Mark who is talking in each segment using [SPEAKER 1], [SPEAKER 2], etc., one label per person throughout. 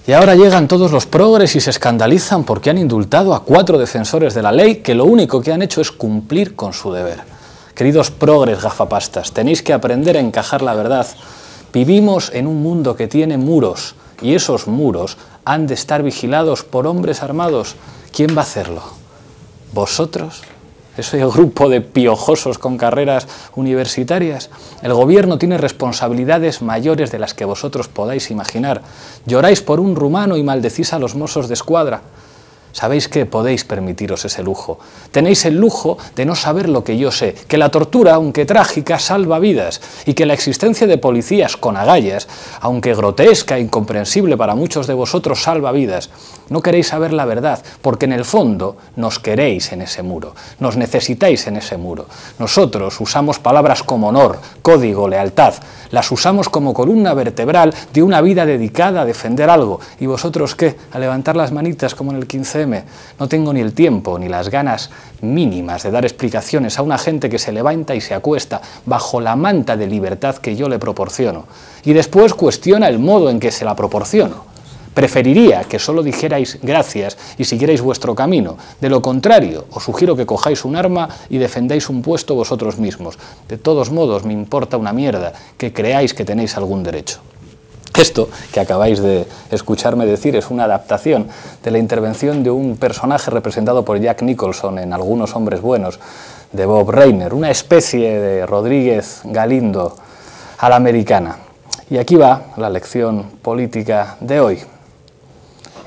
[SPEAKER 1] Y ahora llegan todos los progres y se escandalizan porque han indultado a 4 defensores de la ley que lo único que han hecho es cumplir con su deber. Queridos progres gafapastas, tenéis que aprender a encajar la verdad. Vivimos en un mundo que tiene muros y esos muros han de estar vigilados por hombres armados. ¿Quién va a hacerlo? ¿Vosotros? ¿Ese grupo de piojosos con carreras universitarias? El gobierno tiene responsabilidades mayores de las que vosotros podáis imaginar. Lloráis por un rumano y maldecís a los Mossos d'Esquadra. ¿Sabéis qué? Podéis permitiros ese lujo. Tenéis el lujo de no saber lo que yo sé, que la tortura, aunque trágica, salva vidas, y que la existencia de policías con agallas, aunque grotesca e incomprensible para muchos de vosotros, salva vidas. No queréis saber la verdad, porque en el fondo nos queréis en ese muro, nos necesitáis en ese muro. Nosotros usamos palabras como honor, código, lealtad, las usamos como columna vertebral de una vida dedicada a defender algo. ¿Y vosotros qué? ¿A levantar las manitas como en el 15M? No tengo ni el tiempo ni las ganas mínimas de dar explicaciones a una gente que se levanta y se acuesta bajo la manta de libertad que yo le proporciono. Y después cuestiona el modo en que se la proporciono. Preferiría que solo dijerais gracias y siguierais vuestro camino. De lo contrario, os sugiero que cojáis un arma y defendáis un puesto vosotros mismos. De todos modos, me importa una mierda que creáis que tenéis algún derecho. Esto que acabáis de escucharme decir es una adaptación de la intervención de un personaje representado por Jack Nicholson en Algunos hombres buenos, de Bob Reiner, una especie de Rodríguez Galindo a la americana. Y aquí va la lección política de hoy.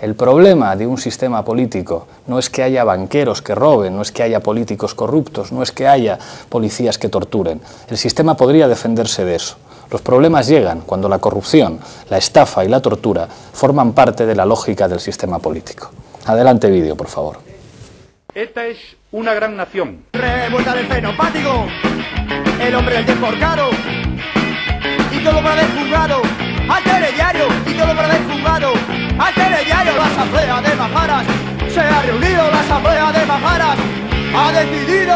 [SPEAKER 1] El problema de un sistema político no es que haya banqueros que roben, no es que haya políticos corruptos, no es que haya policías que torturen. El sistema podría defenderse de eso. Los problemas llegan cuando la corrupción, la estafa y la tortura forman parte de la lógica del sistema político. Adelante vídeo, por favor.
[SPEAKER 2] Esta es una gran nación.
[SPEAKER 3] Revuelta del fenopático, el hombre del desforcado, y todo para el juzgado, al telediario, y todo para el juzgado, al telediario. La asamblea de Majaras, se ha reunido la asamblea de Majaras, ha decidido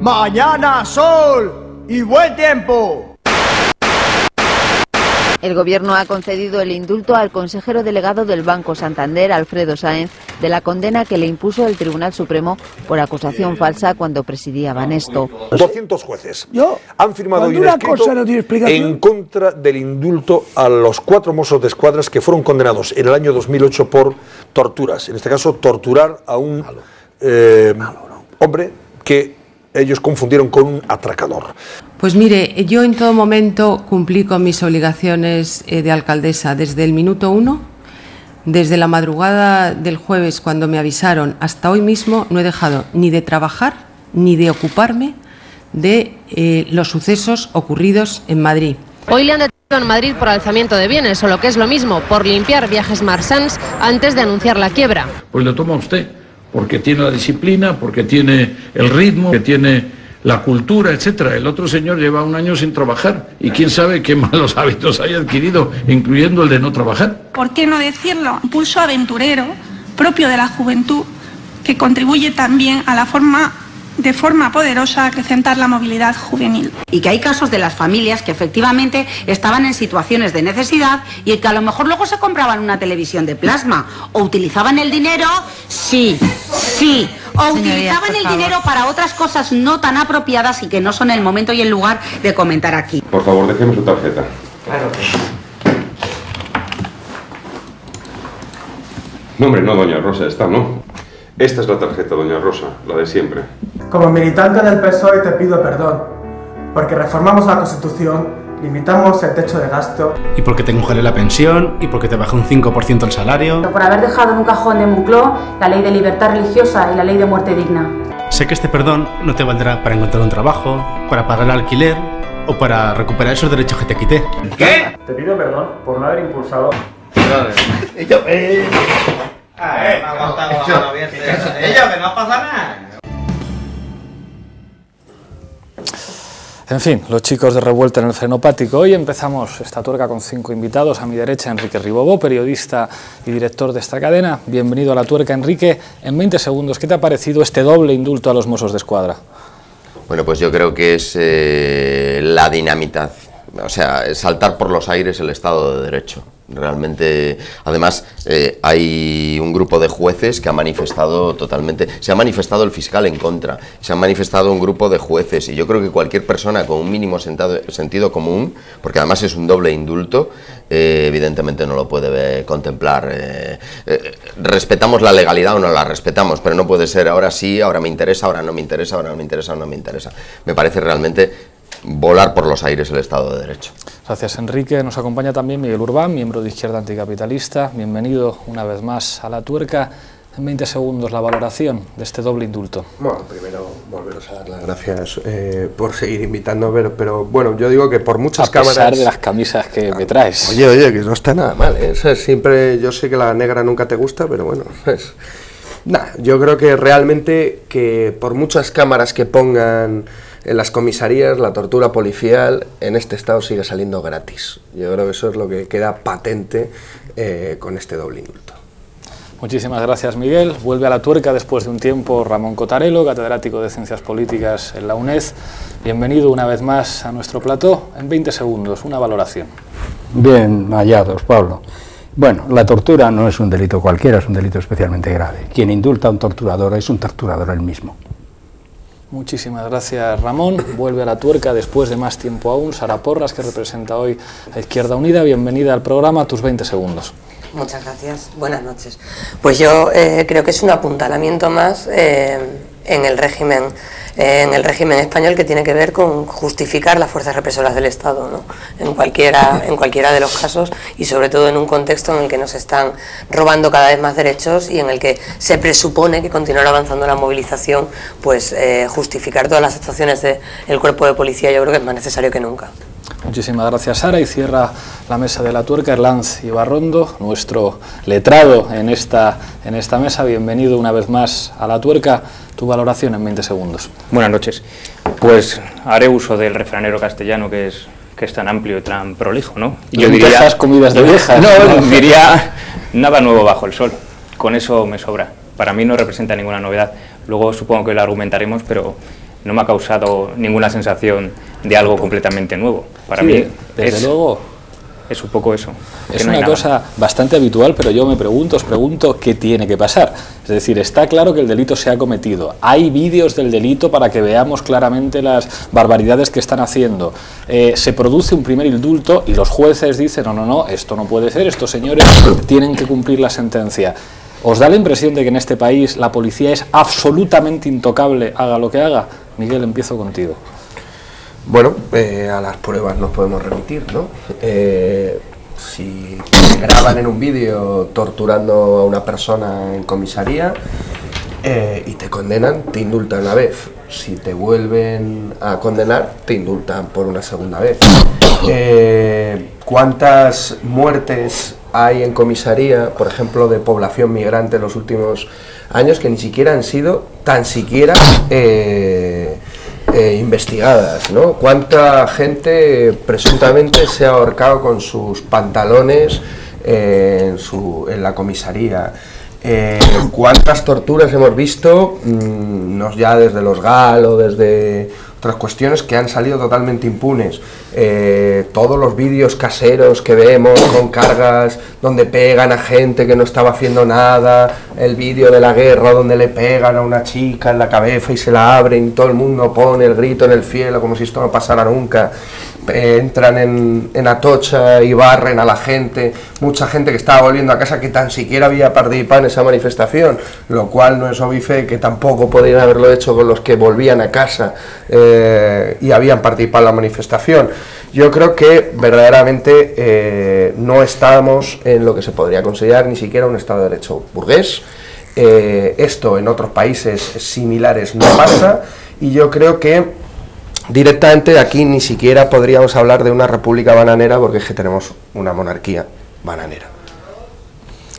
[SPEAKER 3] mañana sol y buen tiempo.
[SPEAKER 4] El Gobierno ha concedido el indulto al consejero delegado del Banco Santander, Alfredo Sáenz, de la condena que le impuso el Tribunal Supremo por acusación falsa cuando presidía Banesto.
[SPEAKER 5] 200 jueces han firmado hoy un escrito en contra del indulto a los 4 Mossos d'Esquadra que fueron condenados en el año 2008 por torturas. En este caso, torturar a un hombre que ellos confundieron con un atracador.
[SPEAKER 6] Pues mire, yo en todo momento cumplí con mis obligaciones de alcaldesa desde el minuto 1, desde la madrugada del jueves cuando me avisaron hasta hoy mismo no he dejado ni de trabajar ni de ocuparme de los sucesos ocurridos en Madrid.
[SPEAKER 7] Hoy le han detenido en Madrid por alzamiento de bienes, o lo que es lo mismo, por limpiar viajes Marsans antes de anunciar la quiebra.
[SPEAKER 8] Pues lo toma usted, porque tiene la disciplina, porque tiene el ritmo, que tiene la cultura, etcétera. El otro señor lleva un año sin trabajar y quién sabe qué malos hábitos haya adquirido, incluyendo el de no trabajar.
[SPEAKER 9] ¿Por qué no decirlo? Un pulso aventurero propio de la juventud que contribuye también a de forma poderosa a acrecentar la movilidad juvenil.
[SPEAKER 10] Y que hay casos de las familias que efectivamente estaban en situaciones de necesidad y que a lo mejor luego se compraban una televisión de plasma o utilizaban el dinero, o utilizaban el dinero para otras cosas no tan apropiadas y que no son el momento y el lugar de comentar aquí.
[SPEAKER 11] Por favor, déjeme su tarjeta.
[SPEAKER 10] Claro.
[SPEAKER 11] No, hombre, no, doña Rosa, esta no. Esta es la tarjeta, doña Rosa, la de siempre.
[SPEAKER 12] Como militante del PSOE te pido perdón, porque reformamos la Constitución, limitamos el techo de gasto.
[SPEAKER 13] Y porque te congelé la pensión, y porque te bajé un 5% el salario.
[SPEAKER 14] Por haber dejado en un cajón de Moncloa la ley de libertad religiosa y la ley de muerte digna.
[SPEAKER 13] Sé que este perdón no te valdrá para encontrar un trabajo, para pagar el alquiler o para recuperar esos derechos que te quité.
[SPEAKER 12] ¿Qué? Te pido perdón por no haber impulsado...
[SPEAKER 1] Ella, que no pasa nada. En fin, los chicos de Revuelta en el Frenopático. Hoy empezamos esta tuerca con 5 invitados. A mi derecha, Enrique Ribobó, periodista y director de esta cadena. Bienvenido a la tuerca, Enrique. En 20 segundos, ¿qué te ha parecido este doble indulto a los Mossos d'Esquadra?
[SPEAKER 15] Bueno, pues yo creo que es la dinamita, o sea, saltar por los aires el Estado de Derecho. Realmente, además, hay un grupo de jueces que ha manifestado totalmente, se ha manifestado el fiscal en contra, se ha manifestado un grupo de jueces, y yo creo que cualquier persona con un mínimo sentido común, porque además es un doble indulto, evidentemente no lo puede contemplar. Respetamos la legalidad o no la respetamos, pero no puede ser ahora sí, ahora me interesa, ahora no me interesa, ahora no me interesa, ahora no me interesa. Me parece realmente volar por los aires el Estado de Derecho.
[SPEAKER 1] Gracias, Enrique. Nos acompaña también Miguel Urbán, miembro de Izquierda Anticapitalista. Bienvenido una vez más a La Tuerca. En 20 segundos, la valoración de este doble indulto.
[SPEAKER 16] Bueno, primero volveros a dar las gracias por seguir invitándome, pero bueno, yo digo que por muchas cámaras...
[SPEAKER 1] A pesar de las camisas que me traes.
[SPEAKER 16] Oye, que no está nada mal, ¿eh? O sea, siempre, yo sé que la negra nunca te gusta, pero bueno, yo creo que realmente que por muchas cámaras que pongan en las comisarías, la tortura policial en este estado sigue saliendo gratis. Yo creo que eso es lo que queda patente con este doble indulto.
[SPEAKER 1] Muchísimas gracias, Miguel. Vuelve a La Tuerca después de un tiempo Ramón Cotarelo, catedrático de Ciencias Políticas en la UNED. Bienvenido una vez más a nuestro plató. En 20 segundos, una valoración.
[SPEAKER 17] Bien hallados, Pablo. Bueno, la tortura no es un delito cualquiera, es un delito especialmente grave. Quien indulta a un torturador es un torturador él mismo.
[SPEAKER 1] Muchísimas gracias, Ramón. Vuelve a La Tuerca después de más tiempo aún Sara Porras, que representa hoy a Izquierda Unida. Bienvenida al programa, tus 20 segundos.
[SPEAKER 18] Muchas gracias, buenas noches. Pues yo creo que es un apuntalamiento más en el régimen español, que tiene que ver con justificar las fuerzas represoras del Estado, ¿no? en cualquiera de los casos, y sobre todo en un contexto en el que nos están robando cada vez más derechos y en el que se presupone que continuar avanzando la movilización, pues justificar todas las actuaciones del cuerpo de policía, yo creo que es más necesario que nunca.
[SPEAKER 1] Muchísimas gracias, Sara, y cierra la mesa de La Tuerca Erlanz Ibarrondo, nuestro letrado en esta mesa. Bienvenido una vez más a La Tuerca. Tu valoración en 20 segundos.
[SPEAKER 19] Buenas noches. Pues haré uso del refranero castellano que es tan amplio y tan prolijo, ¿no?
[SPEAKER 1] Yo diría esas comidas de viejas.
[SPEAKER 19] No, diría nada nuevo bajo el sol. Con eso me sobra. Para mí no representa ninguna novedad. Luego supongo que lo argumentaremos, pero no me ha causado ninguna sensación de algo completamente nuevo. Para mí,
[SPEAKER 1] desde luego,
[SPEAKER 19] es un poco eso.
[SPEAKER 1] Es una cosa bastante habitual, pero yo os pregunto qué tiene que pasar. Es decir, está claro que el delito se ha cometido. Hay vídeos del delito para que veamos claramente las barbaridades que están haciendo. Se produce un primer indulto y los jueces dicen, no, esto no puede ser, estos señores tienen que cumplir la sentencia. ¿Os da la impresión de que en este país la policía es absolutamente intocable, haga lo que haga? Miguel, empiezo contigo.
[SPEAKER 16] Bueno, a las pruebas nos podemos remitir, ¿no? Si te graban en un vídeo torturando a una persona en comisaría y te condenan, te indultan una vez. Si te vuelven a condenar, te indultan por una segunda vez. ¿Cuántas muertes hay en comisaría, por ejemplo, de población migrante en los últimos años que ni siquiera han sido tan siquiera investigadas, ¿no? ¿Cuánta gente presuntamente se ha ahorcado con sus pantalones en la comisaría? ¿Cuántas torturas hemos visto, no ya desde los GAL o desde otras cuestiones, que han salido totalmente impunes? Todos los vídeos caseros que vemos con cargas donde pegan a gente que no estaba haciendo nada, el vídeo de la guerra donde le pegan a una chica en la cabeza y se la abren y todo el mundo pone el grito en el cielo como si esto no pasara nunca. Entran en Atocha y barren a la gente, mucha gente que estaba volviendo a casa que tan siquiera había participado en esa manifestación, lo cual no es óbice que tampoco podrían haberlo hecho con los que volvían a casa y habían participado en la manifestación. Yo creo que verdaderamente no estamos en lo que se podría considerar ni siquiera un Estado de Derecho burgués. Esto en otros países similares no pasa, y yo creo que directamente aquí ni siquiera podríamos hablar de una república bananera, porque es que tenemos una monarquía bananera.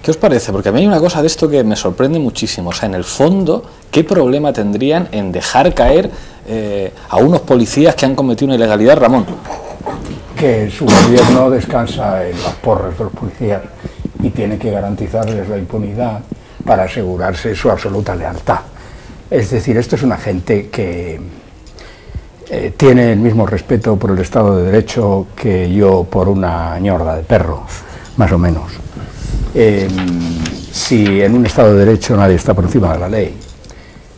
[SPEAKER 1] ¿Qué os parece? Porque a mí hay una cosa de esto que me sorprende muchísimo. O sea, en el fondo, ¿qué problema tendrían en dejar caer a unos policías que han cometido una ilegalidad, Ramón?
[SPEAKER 17] Que su gobierno descansa en las porras de los policías y tiene que garantizarles la impunidad para asegurarse su absoluta lealtad. Es decir, esto es una gente que tiene el mismo respeto por el Estado de Derecho que yo por una ñorda de perro. más o menos. Si en un Estado de Derecho nadie está por encima de la ley,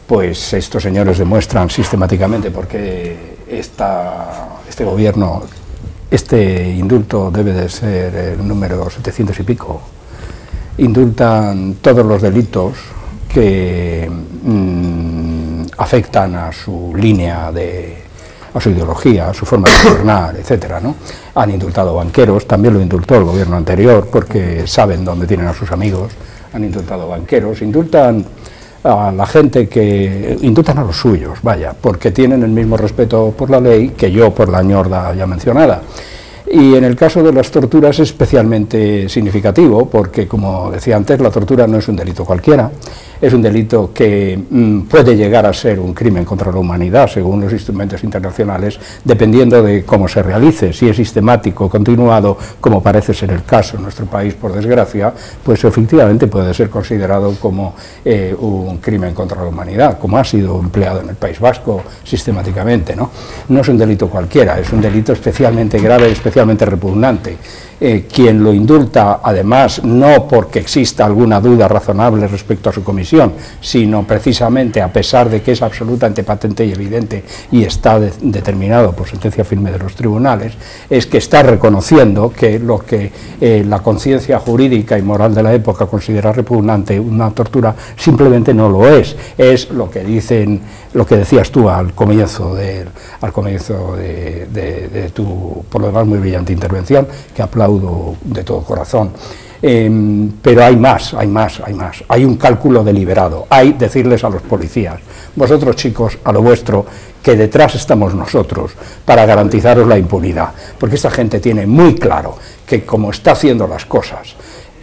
[SPEAKER 17] pues estos señores demuestran sistemáticamente por qué este gobierno, este indulto debe de ser el número 700 y pico, indultan todos los delitos que afectan a su línea a su ideología, a su forma de gobernar, etcétera, ¿no? Han indultado banqueros, también lo indultó el gobierno anterior, porque saben dónde tienen a sus amigos. Han indultado banqueros, indultan a la gente indultan a los suyos, vaya, porque tienen el mismo respeto por la ley que yo por la ñorda ya mencionada. Y en el caso de las torturas es especialmente significativo, porque, como decía antes, la tortura no es un delito cualquiera, es un delito que puede llegar a ser un crimen contra la humanidad, según los instrumentos internacionales, dependiendo de cómo se realice. Si es sistemático, continuado, como parece ser el caso en nuestro país, por desgracia, pues efectivamente puede ser considerado como un crimen contra la humanidad, como ha sido empleado en el País Vasco sistemáticamente, ¿no? No es un delito cualquiera, es un delito especialmente grave, especialmente repugnante. Quien lo indulta, además, no porque exista alguna duda razonable respecto a su comisión, sino precisamente a pesar de que es absolutamente patente y evidente y está determinado por sentencia firme de los tribunales, es que está reconociendo que lo que la conciencia jurídica y moral de la época considera repugnante, una tortura, simplemente no lo es. Es lo que dicen, lo que decías tú al comienzo de tu, por lo demás, muy brillante intervención, que aplaudo de todo corazón. Pero hay más. Hay un cálculo deliberado. Hay decirles a los policías: vosotros, chicos, a lo vuestro, que detrás estamos nosotros para garantizaros la impunidad. Porque esta gente tiene muy claro que, como está haciendo las cosas,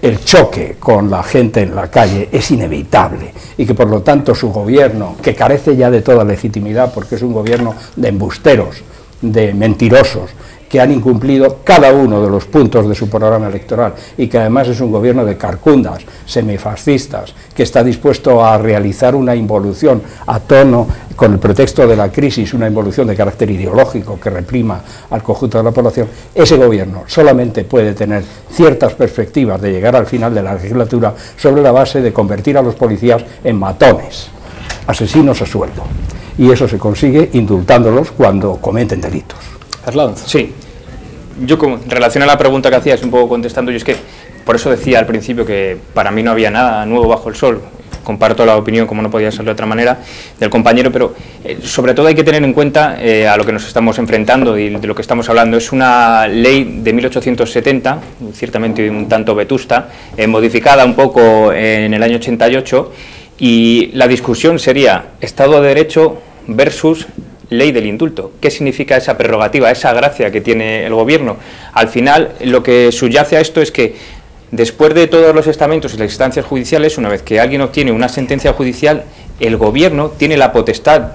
[SPEAKER 17] el choque con la gente en la calle es inevitable y que, por lo tanto, su gobierno, que carece ya de toda legitimidad porque es un gobierno de embusteros, de mentirosos, que han incumplido cada uno de los puntos de su programa electoral y que además es un gobierno de carcundas, semifascistas, que está dispuesto a realizar una involución a tono, con el pretexto de la crisis, una involución de carácter ideológico que reprima al conjunto de la población. Ese gobierno solamente puede tener ciertas perspectivas de llegar al final de la legislatura sobre la base de convertir a los policías en matones, asesinos a sueldo. Y eso se consigue indultándolos cuando cometen delitos.
[SPEAKER 19] Sí, yo en relación a la pregunta que hacías, un poco contestando, yo es que por eso decía al principio que para mí no había nada nuevo bajo el sol. Comparto la opinión, como no podía ser de otra manera, del compañero, pero sobre todo hay que tener en cuenta a lo que nos estamos enfrentando y de lo que estamos hablando. Es una ley de 1870, ciertamente un tanto vetusta, modificada un poco en el año 88, y la discusión sería Estado de Derecho versus ley del indulto. ¿Qué significa esa prerrogativa, esa gracia que tiene el gobierno? Al final, lo que subyace a esto es que después de todos los estamentos y las instancias judiciales, una vez que alguien obtiene una sentencia judicial, el gobierno tiene la potestad,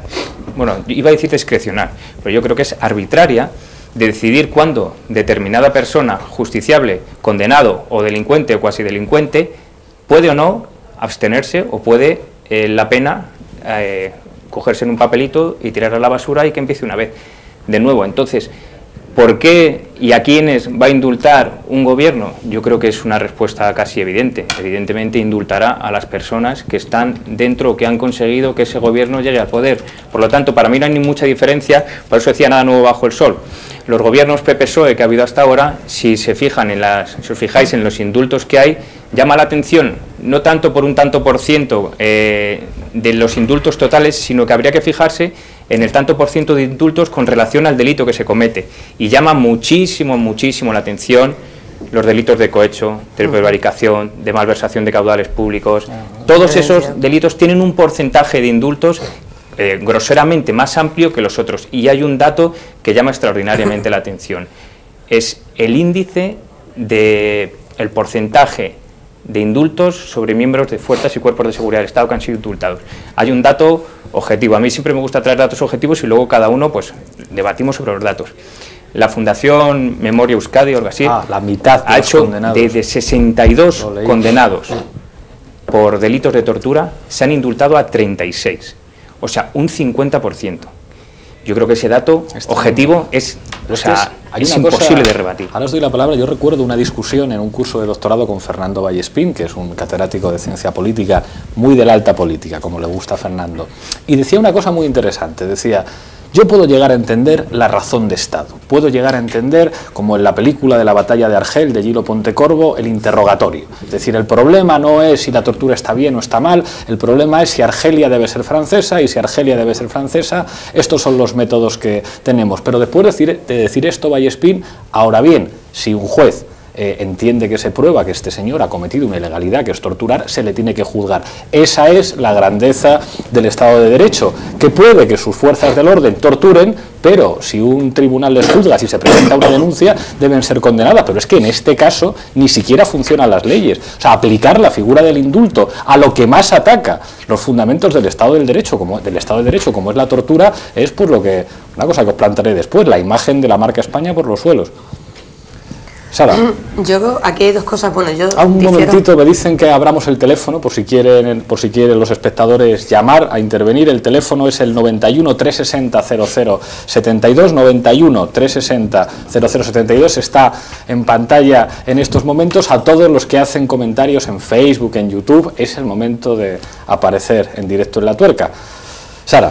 [SPEAKER 19] bueno, iba a decir discrecional, pero yo creo que es arbitraria, de decidir cuándo determinada persona, justiciable, condenado o delincuente o cuasi delincuente, puede o no abstenerse o puede la pena cogerse en un papelito y tirarla a la basura y que empiece una vez de nuevo. Entonces, ¿por qué y a quiénes va a indultar un gobierno? Yo creo que es una respuesta casi evidente. Evidentemente indultará a las personas que están dentro o que han conseguido que ese gobierno llegue al poder. Por lo tanto, para mí no hay ni mucha diferencia, por eso decía nada nuevo bajo el sol. Los gobiernos PP-PSOE que ha habido hasta ahora, si os fijáis en los indultos que hay, llama la atención no tanto por un tanto por ciento de los indultos totales, sino que habría que fijarse en el tanto por ciento de indultos con relación al delito que se comete. Y llama muchísimo la atención los delitos de cohecho, de prevaricación, de malversación de caudales públicos. Todos esos delitos tienen un porcentaje de indultos groseramente más amplio que los otros. Y hay un dato que llama extraordinariamente la atención. Es el índice del porcentaje de indultos sobre miembros de fuerzas y cuerpos de seguridad del Estado que han sido indultados. Hay un dato objetivo. A mí siempre me gusta traer datos objetivos y luego cada uno pues debatimos sobre los datos. La Fundación Memoria Euskadi o algo así
[SPEAKER 1] la mitad
[SPEAKER 19] ha hecho de 62 condenados por delitos de tortura, se han indultado a 36, o sea, un 50%. Yo creo que ese dato objetivo es
[SPEAKER 1] Pero es imposible de rebatir. Ahora os doy la palabra. Yo recuerdo una discusión en un curso de doctorado con Fernando Vallespín, que es un catedrático de ciencia política, muy de la alta política, como le gusta a Fernando. Y decía una cosa muy interesante. Decía: yo puedo llegar a entender la razón de Estado, puedo llegar a entender, como en la película de la batalla de Argel de Gilo Pontecorvo, el interrogatorio. Es decir, el problema no es si la tortura está bien o está mal, el problema es si Argelia debe ser francesa, y si Argelia debe ser francesa, estos son los métodos que tenemos. Pero después de decir esto, Vallespín, ahora bien, si un juez entiende que se prueba que este señor ha cometido una ilegalidad, que es torturar, se le tiene que juzgar. Esa es la grandeza del Estado de Derecho, que puede que sus fuerzas del orden torturen, pero si un tribunal les juzga, si se presenta una denuncia, deben ser condenadas. Pero es que en este caso ni siquiera funcionan las leyes. O sea, aplicar la figura del indulto a lo que más ataca los fundamentos del Estado del Derecho, como es la tortura, es por lo que, una cosa que os plantearé después, la imagen de la marca España por los suelos. Sara.
[SPEAKER 18] Yo, aquí hay dos cosas. Bueno, yo
[SPEAKER 1] un momentito, me dicen que abramos el teléfono por si quieren los espectadores llamar a intervenir. El teléfono es el 91 360 0072, 91 360 0072. Está en pantalla en estos momentos. A todos los que hacen comentarios en Facebook, en YouTube, es el momento de aparecer en directo en La Tuerca. Sara.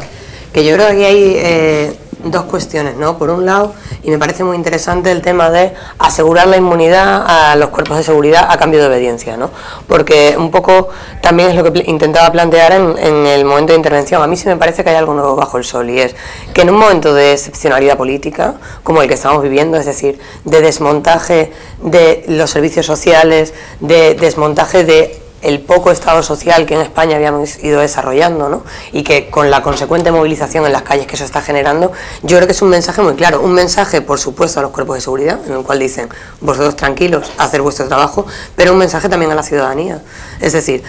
[SPEAKER 18] Que yo creo que aquí hay dos cuestiones, ¿no? Por un lado, y me parece muy interesante el tema de asegurar la inmunidad a los cuerpos de seguridad a cambio de obediencia, ¿no? Porque un poco también es lo que intentaba plantear en el momento de intervención. A mí sí me parece que hay algo nuevo bajo el sol, y es que en un momento de excepcionalidad política como el que estamos viviendo, es decir, de desmontaje de los servicios sociales, de desmontaje de el poco Estado social que en España habíamos ido desarrollando, ¿no? Y que con la consecuente movilización en las calles que eso está generando, yo creo que es un mensaje muy claro, un mensaje por supuesto a los cuerpos de seguridad, en el cual dicen, vosotros tranquilos, hacer vuestro trabajo, pero un mensaje también a la ciudadanía. Es decir,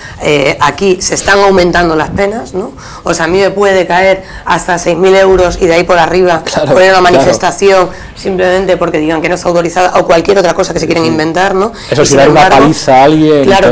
[SPEAKER 18] aquí se están aumentando las penas, ¿no? O sea, a mí me puede caer hasta 6.000 euros y de ahí por arriba poner una manifestación simplemente porque digan que no está autorizada, o cualquier otra cosa que se quieren inventar, ¿no?
[SPEAKER 1] Eso, si dar una paliza a alguien,
[SPEAKER 18] claro,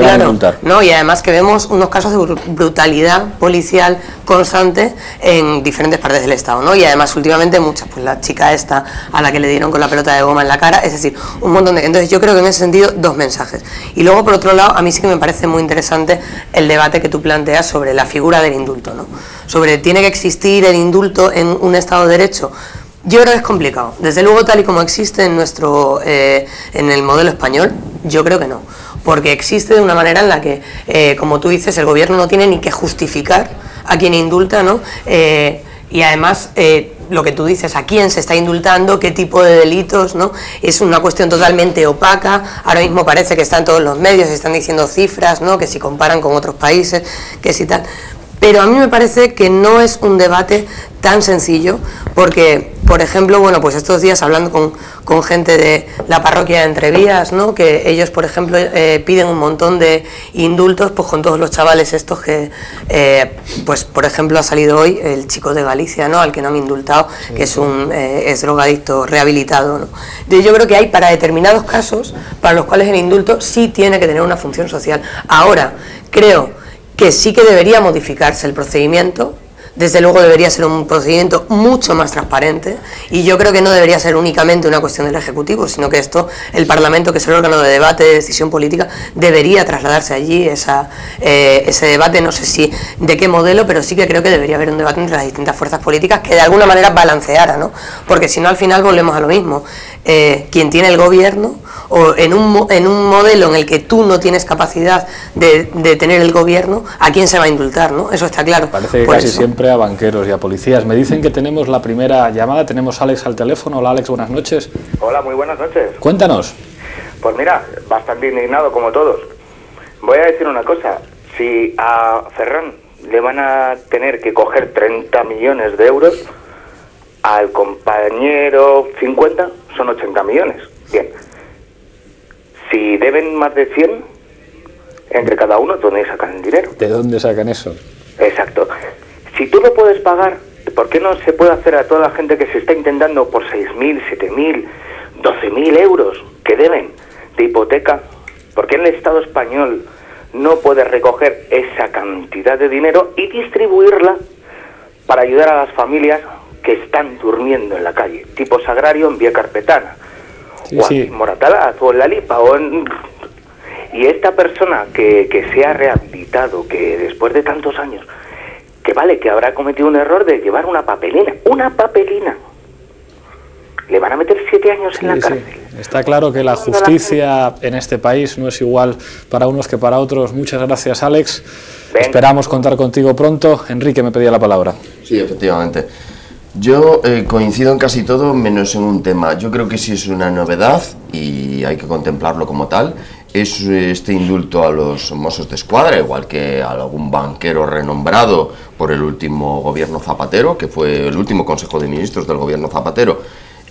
[SPEAKER 18] ¿no? Y además que vemos unos casos de brutalidad policial constante en diferentes partes del Estado, ¿no? Y además últimamente muchas, pues la chica esta a la que le dieron con la pelota de goma en la cara, es decir, un montón de... Entonces yo creo que en ese sentido dos mensajes. Y luego por otro lado, a mí sí que me parece muy interesante el debate que tú planteas sobre la figura del indulto, ¿no? Sobre, ¿tiene que existir el indulto en un Estado de Derecho? Yo creo que es complicado. Desde luego, tal y como existe en en el modelo español, yo creo que no. Porque existe de una manera en la que, como tú dices, el gobierno no tiene ni que justificar a quien indulta, ¿no? Y además, lo que tú dices, a quién se está indultando, qué tipo de delitos, ¿no? Es una cuestión totalmente opaca. Ahora mismo parece que está en todos los medios, se están diciendo cifras, ¿no? Que si comparan con otros países, que si tal. Pero a mí me parece que no es un debate tan sencillo, porque, por ejemplo, bueno, pues estos días hablando con gente de la parroquia de Entrevías, ¿no? Que ellos, por ejemplo, piden un montón de indultos, pues con todos los chavales estos que, pues por ejemplo, ha salido hoy el chico de Galicia, ¿no? Al que no han indultado, sí, que es un es drogadicto rehabilitado, ¿no? Entonces yo creo que hay para determinados casos para los cuales el indulto sí tiene que tener una función social. Ahora, creo que sí que debería modificarse el procedimiento. Desde luego debería ser un procedimiento mucho más transparente, y yo creo que no debería ser únicamente una cuestión del Ejecutivo, sino que esto, el Parlamento, que es el órgano de debate, de decisión política, debería trasladarse allí ese debate, no sé si de qué modelo, pero sí que creo que debería haber un debate entre las distintas fuerzas políticas que de alguna manera balanceara, ¿no? Porque si no, al final volvemos a lo mismo. Quien tiene el gobierno, o en un modelo en el que tú no tienes capacidad de tener el gobierno, ¿a quién se va a indultar, no? Eso está claro.
[SPEAKER 1] Parece que casi siempre a banqueros y a policías. Me dicen que tenemos la primera llamada, tenemos a Alex al teléfono. Hola Alex, buenas noches.
[SPEAKER 20] Hola, muy buenas noches.
[SPEAKER 1] Cuéntanos.
[SPEAKER 20] Pues mira, bastante indignado como todos. Voy a decir una cosa, si a Ferran le van a tener que coger 30 millones de euros, al compañero 50 son 80 millones. Bien. Si deben más de 100, entre cada uno, ¿dónde sacan el dinero?
[SPEAKER 1] ¿De dónde sacan eso?
[SPEAKER 20] Exacto. Si tú no puedes pagar, ¿por qué no se puede hacer a toda la gente que se está intentando por 6.000, 7.000, 12.000 euros que deben de hipoteca? ¿Por qué el Estado español no puede recoger esa cantidad de dinero y distribuirla para ayudar a las familias que están durmiendo en la calle, tipo Sagrario en Vía Carpetana, o aquí en Moratalaz, o en La Lipa, y esta persona que se ha rehabilitado, que después de tantos años, que vale, que habrá cometido un error de llevar una papelina, le van a meter 7 años en la cárcel.
[SPEAKER 1] Está claro que la justicia en este país no es igual para unos que para otros. Muchas gracias, Alex. Esperamos contar contigo pronto. Enrique me pedía la palabra.
[SPEAKER 15] Sí, efectivamente. Yo coincido en casi todo, menos en un tema. Yo creo que sí es una novedad y hay que contemplarlo como tal. Es este indulto a los Mossos d'Esquadra, igual que a algún banquero renombrado por el último gobierno Zapatero, que fue el último Consejo de Ministros del gobierno Zapatero.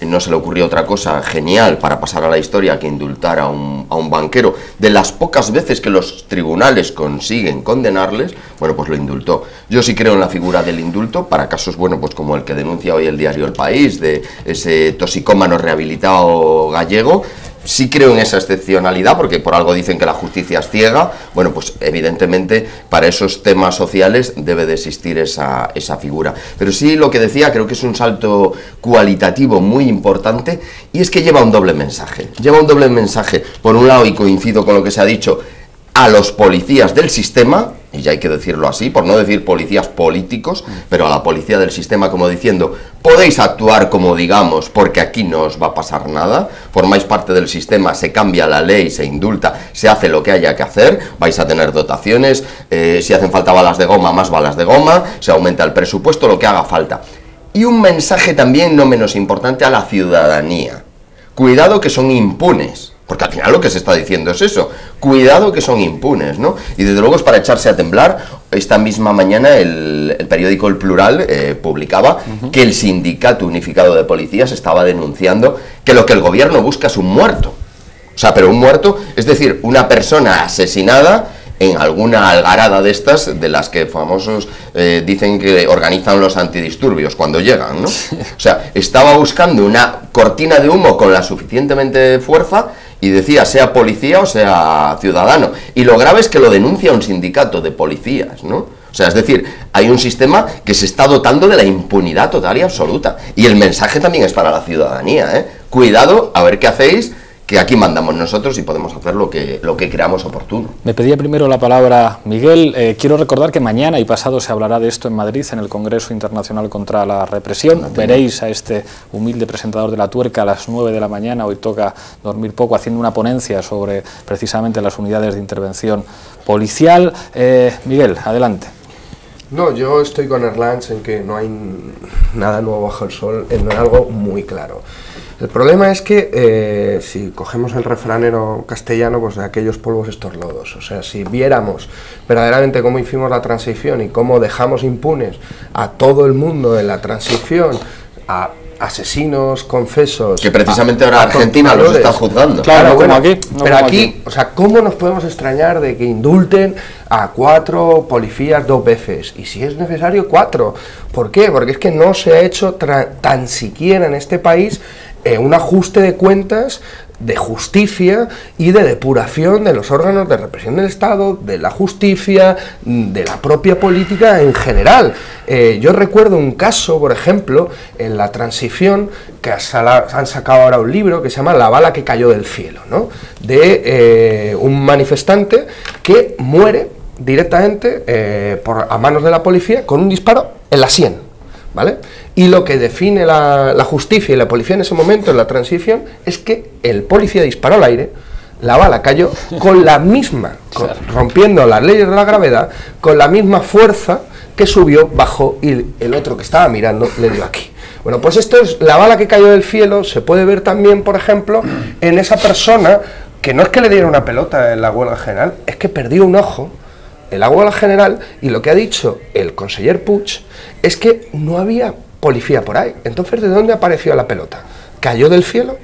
[SPEAKER 15] No se le ocurrió otra cosa genial para pasar a la historia que indultar a un banquero. De las pocas veces que los tribunales consiguen condenarles, bueno, pues lo indultó. Yo sí creo en la figura del indulto para casos, bueno, pues como el que denuncia hoy el diario El País, de ese toxicómano rehabilitado gallego. Sí creo en esa excepcionalidad, porque por algo dicen que la justicia es ciega. Bueno, pues evidentemente para esos temas sociales debe de existir esa figura. Pero sí, lo que decía, creo que es un salto cualitativo muy importante, y es que lleva un doble mensaje. Lleva un doble mensaje, por un lado, y coincido con lo que se ha dicho, a los policías del sistema, y ya hay que decirlo así, por no decir policías políticos, pero a la policía del sistema, como diciendo, podéis actuar como digamos, porque aquí no os va a pasar nada, formáis parte del sistema, se cambia la ley, se indulta, se hace lo que haya que hacer, vais a tener dotaciones, si hacen falta balas de goma, más balas de goma, se aumenta el presupuesto, lo que haga falta. Y un mensaje también no menos importante a la ciudadanía. Cuidado que son impunes. Porque al final lo que se está diciendo es eso, cuidado que son impunes, ¿no? Y desde luego es para echarse a temblar. Esta misma mañana el periódico El Plural publicaba que el Sindicato Unificado de Policías estaba denunciando que lo que el gobierno busca es un muerto. O sea, pero un muerto, es decir, una persona asesinada en alguna algarada de estas, de las que famosos dicen que organizan los antidisturbios cuando llegan, ¿no? O sea, estaba buscando una cortina de humo con la suficientemente fuerza, y decía, sea policía o sea ciudadano. Y lo grave es que lo denuncia un sindicato de policías, ¿no? O sea, es decir, hay un sistema que se está dotando de la impunidad total y absoluta. Y el mensaje también es para la ciudadanía, ¿eh? Cuidado, a ver qué hacéis, que aquí mandamos nosotros y podemos hacer lo que creamos oportuno.
[SPEAKER 1] Me pedía primero la palabra Miguel. Quiero recordar que mañana y pasado se hablará de esto en Madrid, en el Congreso Internacional contra la Represión. Veréis a este humilde presentador de La Tuerca a las 9 de la mañana, hoy toca dormir poco, haciendo una ponencia sobre precisamente las unidades de intervención policial. Miguel, adelante.
[SPEAKER 16] No, yo estoy con Erlanz en que no hay nada nuevo bajo el sol, en algo muy claro. El problema es que si cogemos el refranero castellano, pues de aquellos polvos estos lodos, o sea, si viéramos verdaderamente cómo hicimos la transición y cómo dejamos impunes a todo el mundo en la transición, a asesinos, confesos...
[SPEAKER 15] Que precisamente ahora Argentina los está juzgando.
[SPEAKER 16] Claro, bueno, aquí, no, pero aquí, o sea, ¿cómo nos podemos extrañar de que indulten a 4 policías 2 veces? Y si es necesario 4. ¿Por qué? Porque es que no se ha hecho tan siquiera en este país un ajuste de cuentas, de justicia y de depuración de los órganos de represión del Estado, de la justicia, de la propia política en general. Yo recuerdo un caso, por ejemplo, en la transición, que han sacado ahora un libro que se llama La bala que cayó del cielo, ¿no? De un manifestante que muere directamente a manos de la policía con un disparo en la sien, ¿vale? Y lo que define la justicia y la policía en ese momento, en la transición, es que el policía disparó al aire, la bala cayó con la misma, rompiendo las leyes de la gravedad, con la misma fuerza que subió, bajó y el otro que estaba mirando le dio aquí. Bueno, pues esto es la bala que cayó del cielo. Se puede ver también, por ejemplo, en esa persona que no es que le diera una pelota en la huelga general, es que perdió un ojo en la huelga general, y lo que ha dicho el conseller Puig es que no había policía por ahí. Entonces, ¿de dónde apareció la pelota? ¿Cayó del cielo?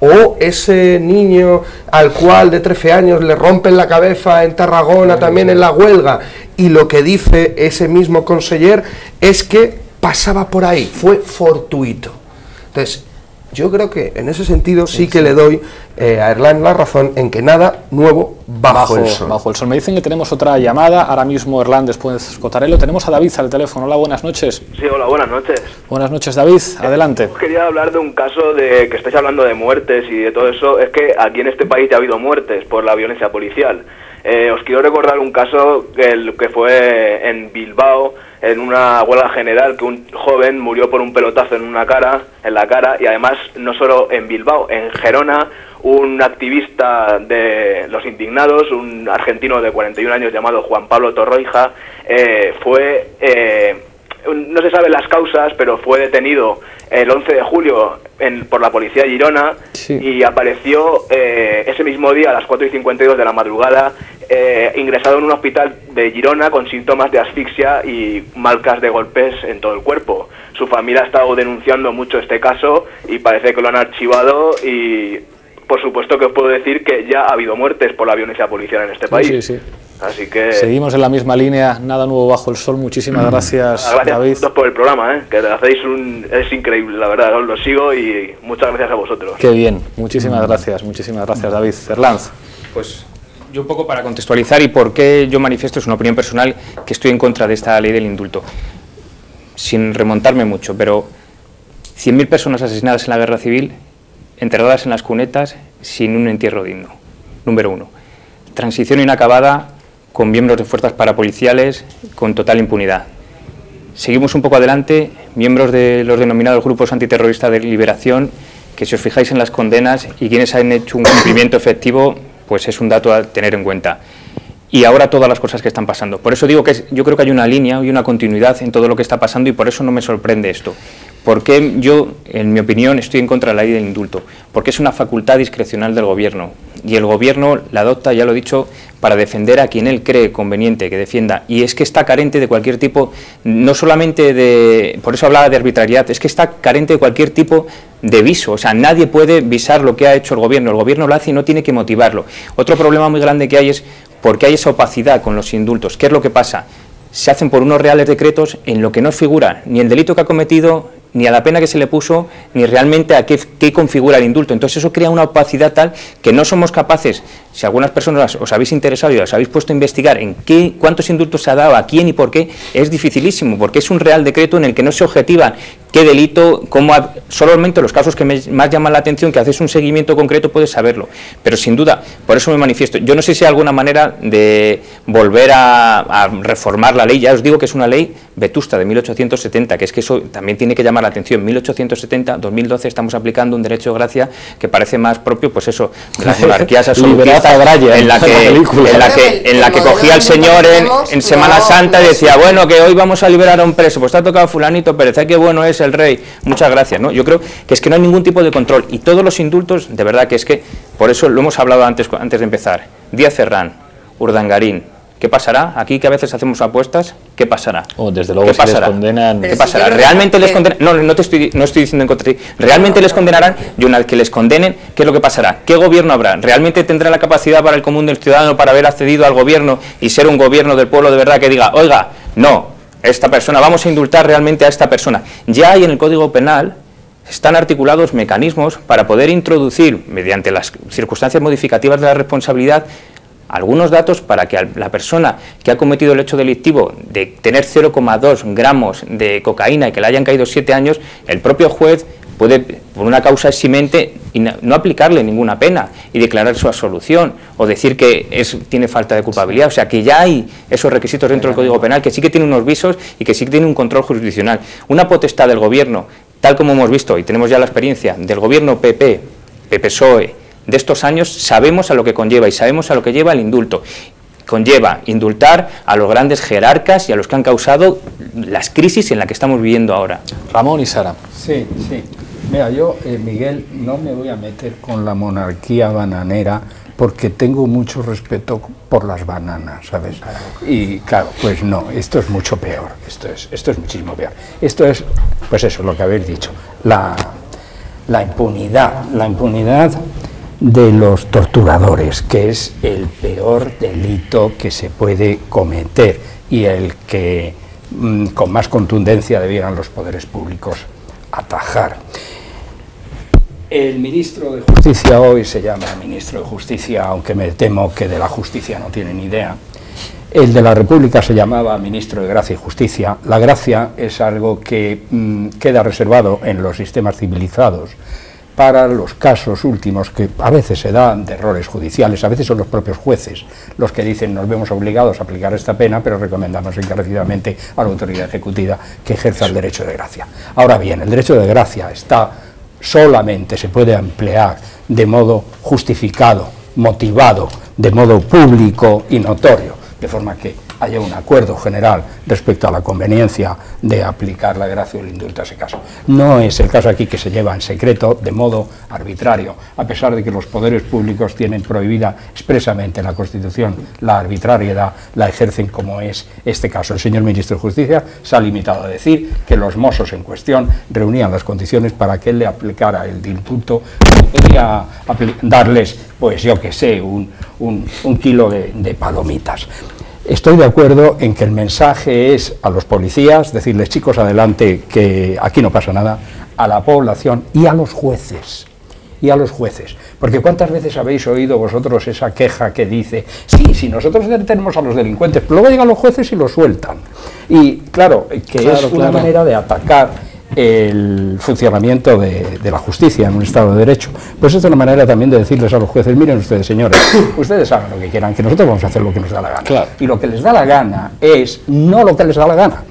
[SPEAKER 16] ¿O ese niño al cual de 13 años le rompen la cabeza en Tarragona también en la huelga, y lo que dice ese mismo conseller es que pasaba por ahí, fue fortuito? Entonces, Yo creo que en ese sentido sí que le doy a Erlán la razón en que nada nuevo bajo el sol.
[SPEAKER 1] Bajo el sol. Me dicen que tenemos otra llamada, ahora mismo Erlán, después Cotarelo. Tenemos a David al teléfono. Hola, buenas noches.
[SPEAKER 21] Sí, hola, buenas noches.
[SPEAKER 1] Buenas noches, David, adelante.
[SPEAKER 21] Quería hablar de un caso de que estáis hablando de muertes y de todo eso. Es que aquí en este país ya ha habido muertes por la violencia policial. Os quiero recordar un caso que fue en Bilbao, en una huelga general, que un joven murió por un pelotazo en la cara, y además no solo en Bilbao, en Gerona, un activista de los indignados, un argentino de 41 años llamado Juan Pablo Torroja, no se saben las causas, pero fue detenido el 11 de julio por la policía de Girona, sí, y apareció ese mismo día a las 4:52 de la madrugada ingresado en un hospital de Girona con síntomas de asfixia y marcas de golpes en todo el cuerpo. Su familia ha estado denunciando mucho este caso y parece que lo han archivado, y por supuesto que os puedo decir que ya ha habido muertes por la violencia policial en este país.
[SPEAKER 1] Sí, sí.
[SPEAKER 21] Así que
[SPEAKER 1] seguimos en la misma línea, nada nuevo bajo el sol. Muchísimas gracias, David.
[SPEAKER 21] Gracias por el programa, que hacéis es increíble, la verdad, os lo sigo y muchas gracias a vosotros.
[SPEAKER 1] Qué bien, muchísimas gracias, David. Erlanz.
[SPEAKER 19] Pues yo un poco para contextualizar y por qué yo manifiesto, es una opinión personal, que estoy en contra de esta ley del indulto. Sin remontarme mucho, pero 100.000 personas asesinadas en la guerra civil, enterradas en las cunetas, sin un entierro digno. Número 1. Transición inacabada, con miembros de fuerzas parapoliciales, con total impunidad. Seguimos un poco adelante, miembros de los denominados grupos antiterroristas de liberación, que si os fijáis en las condenas y quienes han hecho un cumplimiento efectivo, pues es un dato a tener en cuenta. Y ahora todas las cosas que están pasando. Por eso digo que yo creo que hay una línea y una continuidad en todo lo que está pasando, y por eso no me sorprende esto. Porque yo, en mi opinión, estoy en contra de la ley del indulto, porque es una facultad discrecional del gobierno, y el gobierno la adopta, ya lo he dicho, para defender a quien él cree conveniente que defienda, y es que está carente de cualquier tipo, no solamente de, por eso hablaba de arbitrariedad, es que está carente de cualquier tipo de viso. O sea, nadie puede visar lo que ha hecho el gobierno lo hace y no tiene que motivarlo. Otro problema muy grande que hay es porque hay esa opacidad con los indultos. ¿Qué es lo que pasa? Se hacen por unos reales decretos en lo que no figura ni el delito que ha cometido, ni a la pena que se le puso, ni realmente a qué configura el indulto. Entonces eso crea una opacidad tal que no somos capaces, si algunas personas os habéis interesado y os habéis puesto a investigar en cuántos indultos se ha dado, a quién y por qué, es dificilísimo, porque es un real decreto en el que no se objetiva qué delito, solamente los casos que más llaman la atención, que haces un seguimiento concreto, puedes saberlo. Pero sin duda, por eso me manifiesto. Yo no sé si hay alguna manera de volver a reformar la ley. Ya os digo que es una ley vetusta de 1870, que es que eso también tiene que llamar la atención. 1870, 2012, estamos aplicando un derecho de gracia que parece más propio, pues eso, de las monarquías absolutistas, en la que cogía el señor en Semana Santa y decía, bueno, que hoy vamos a liberar a un preso, pues te ha tocado fulanito Pérez, qué bueno es el rey, muchas gracias, ¿no? Yo creo que es que no hay ningún tipo de control, y todos los indultos, de verdad que es que, por eso lo hemos hablado antes de empezar, Díaz Ferrán, Urdangarín, ¿qué pasará? Aquí que a veces hacemos apuestas, ¿qué pasará?
[SPEAKER 1] Desde luego, si les condenan...
[SPEAKER 19] ¿Qué pasará? ¿Realmente les condenan? No estoy diciendo en contra de ti. ¿Realmente les condenarán? Y una vez que les condenen, ¿qué es lo que pasará? ¿Qué gobierno habrá? ¿Realmente tendrá la capacidad para el común del ciudadano para haber accedido al gobierno y ser un gobierno del pueblo de verdad que diga, oiga, no, esta persona, vamos a indultar realmente a esta persona? Ya hay en el Código Penal, están articulados mecanismos para poder introducir, mediante las circunstancias modificativas de la responsabilidad, algunos datos para que la persona que ha cometido el hecho delictivo de tener 0,2 gramos de cocaína y que le hayan caído 7 años, el propio juez puede, por una causa eximente, no aplicarle ninguna pena y declarar su absolución o decir que tiene falta de culpabilidad. O sea, que ya hay esos requisitos dentro del Código Penal, que sí que tiene unos visos y que sí que tiene un control jurisdiccional. Una potestad del gobierno, tal como hemos visto, y tenemos ya la experiencia, del gobierno PP-PSOE, de estos años, sabemos a lo que conlleva y sabemos a lo que lleva el indulto. Conlleva indultar a los grandes jerarcas y a los que han causado las crisis en la que estamos viviendo ahora.
[SPEAKER 1] Ramón y Sara.
[SPEAKER 17] Sí. Mira, yo, Miguel, no me voy a meter con la monarquía bananera porque tengo mucho respeto por las bananas, ¿sabes? Y claro, pues no, esto es mucho peor, esto es muchísimo peor. Esto es, pues eso, lo que habéis dicho, la impunidad de los torturadores, que es el peor delito que se puede cometer y el que con más contundencia debieran los poderes públicos atajar. El ministro de Justicia hoy se llama ministro de Justicia, aunque me temo que de la justicia no tiene ni idea. El de la República se llamaba ministro de Gracia y Justicia. La gracia es algo que queda reservado en los sistemas civilizados para los casos últimos que a veces se dan de errores judiciales, a veces son los propios jueces los que dicen nos vemos obligados a aplicar esta pena, pero recomendamos encarecidamente a la autoridad ejecutiva que ejerza el derecho de gracia. Ahora bien, el derecho de gracia solamente se puede emplear de modo justificado, motivado, de modo público y notorio, de forma que haya un acuerdo general respecto a la conveniencia de aplicar la gracia o el indulto a ese caso. No es el caso aquí, que se lleva en secreto de modo arbitrario, a pesar de que los poderes públicos tienen prohibida expresamente en la Constitución la arbitrariedad, la ejercen, como es este caso. El señor ministro de Justicia se ha limitado a decir que los mozos en cuestión reunían las condiciones para que él le aplicara el indulto, podría darles, pues yo que sé, un kilo de palomitas. Estoy de acuerdo en que el mensaje es a los policías, decirles chicos adelante que aquí no pasa nada, a la población y a los jueces. Porque ¿cuántas veces habéis oído vosotros esa queja que dice, sí, si nosotros detenemos a los delincuentes, pero luego llegan los jueces y los sueltan? Y claro, es una manera de atacar el funcionamiento de la justicia en un Estado de Derecho. Pues esta es una manera también de decirles a los jueces, miren ustedes, señores, ustedes hagan lo que quieran, que nosotros vamos a hacer lo que nos da la gana. Claro. Y lo que les da la gana es no lo que les da la gana,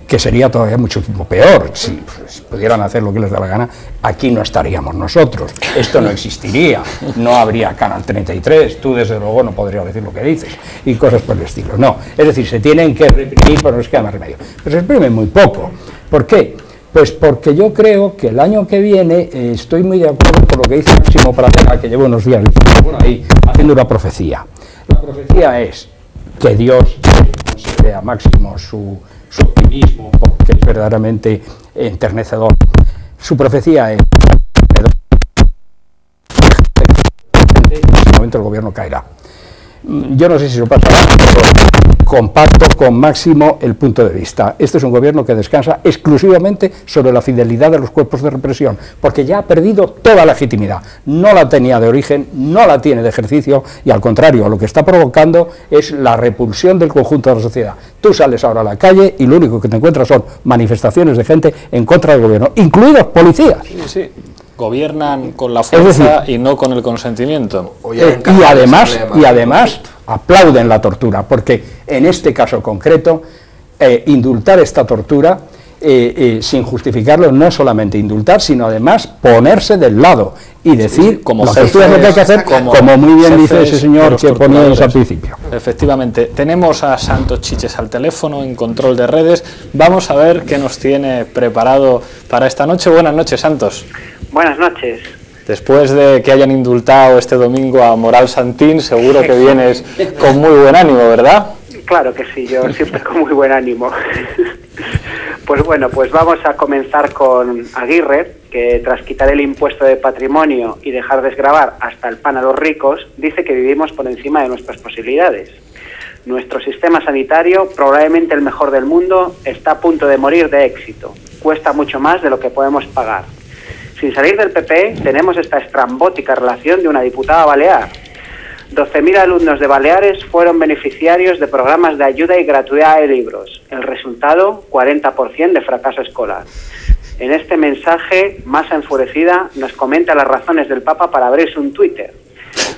[SPEAKER 17] que sería todavía mucho peor. Si pudieran hacer lo que les da la gana, aquí no estaríamos nosotros, esto no existiría, no habría Canal 33, tú desde luego no podrías decir lo que dices, y cosas por el estilo. No, es decir, se tienen que reprimir, pero no les queda más remedio. Pero se reprimen muy poco. ¿Por qué? Pues porque yo creo que el año que viene estoy muy de acuerdo con lo que dice Máximo Pradera, que llevo unos días por ahí haciendo una profecía. La profecía es que Dios concede a Máximo su optimismo, porque es verdaderamente enternecedor. Su profecía es que en ese momento el gobierno caerá. Yo no sé si eso pasará, pero comparto con Máximo el punto de vista. Este es un gobierno que descansa exclusivamente sobre la fidelidad de los cuerpos de represión, porque ya ha perdido toda legitimidad. No la tenía de origen, no la tiene de ejercicio, y al contrario, lo que está provocando es la repulsión del conjunto de la sociedad. Tú sales ahora a la calle y lo único que te encuentras son manifestaciones de gente en contra del gobierno, incluidos policías.
[SPEAKER 1] Sí. Gobiernan con la fuerza y no con el consentimiento.
[SPEAKER 17] Y además aplauden la tortura, porque en este caso concreto, indultar esta tortura sin justificarlo, no solamente indultar, sino además ponerse del lado y decir como la tortura es lo que hay que hacer, como muy bien dice ese señor que poníamos al principio.
[SPEAKER 1] Efectivamente, tenemos a Santos Chiches al teléfono en control de redes. Vamos a ver qué nos tiene preparado para esta noche. Buenas noches, Santos.
[SPEAKER 2] Buenas noches.
[SPEAKER 1] Después de que hayan indultado este domingo a Moral Santín, seguro que vienes con muy buen ánimo, ¿verdad?
[SPEAKER 2] Claro que sí, yo siempre con muy buen ánimo. Pues bueno, pues vamos a comenzar con Aguirre, que tras quitar el impuesto de patrimonio y dejar desgravar hasta el pan a los ricos, dice que vivimos por encima de nuestras posibilidades. Nuestro sistema sanitario, probablemente el mejor del mundo, está a punto de morir de éxito. Cuesta mucho más de lo que podemos pagar. Sin salir del PP, tenemos esta estrambótica relación de una diputada balear. 12.000 alumnos de Baleares fueron beneficiarios de programas de ayuda y gratuidad de libros. El resultado, 40% de fracaso escolar. En este mensaje, Masa enfurecida nos comenta las razones del Papa para abrirse un Twitter.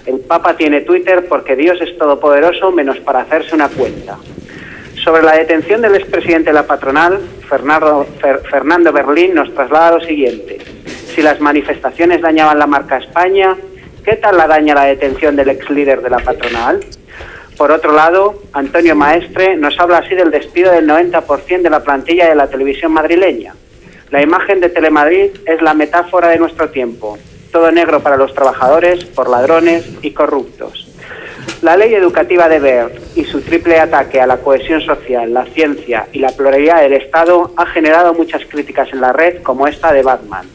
[SPEAKER 2] El Papa tiene Twitter porque Dios es todopoderoso menos para hacerse una cuenta. Sobre la detención del expresidente de la patronal, Fernando Berlín nos traslada lo siguiente. Si las manifestaciones dañaban la marca España, ¿qué tal la daña la detención del ex líder de la patronal? Por otro lado, Antonio Maestre nos habla así del despido del 90% de la plantilla de la televisión madrileña. La imagen de Telemadrid es la metáfora de nuestro tiempo. Todo negro para los trabajadores, por ladrones y corruptos. La ley educativa de Wert y su triple ataque a la cohesión social, la ciencia y la pluralidad del Estado ha generado muchas críticas en la red, como esta de Batman.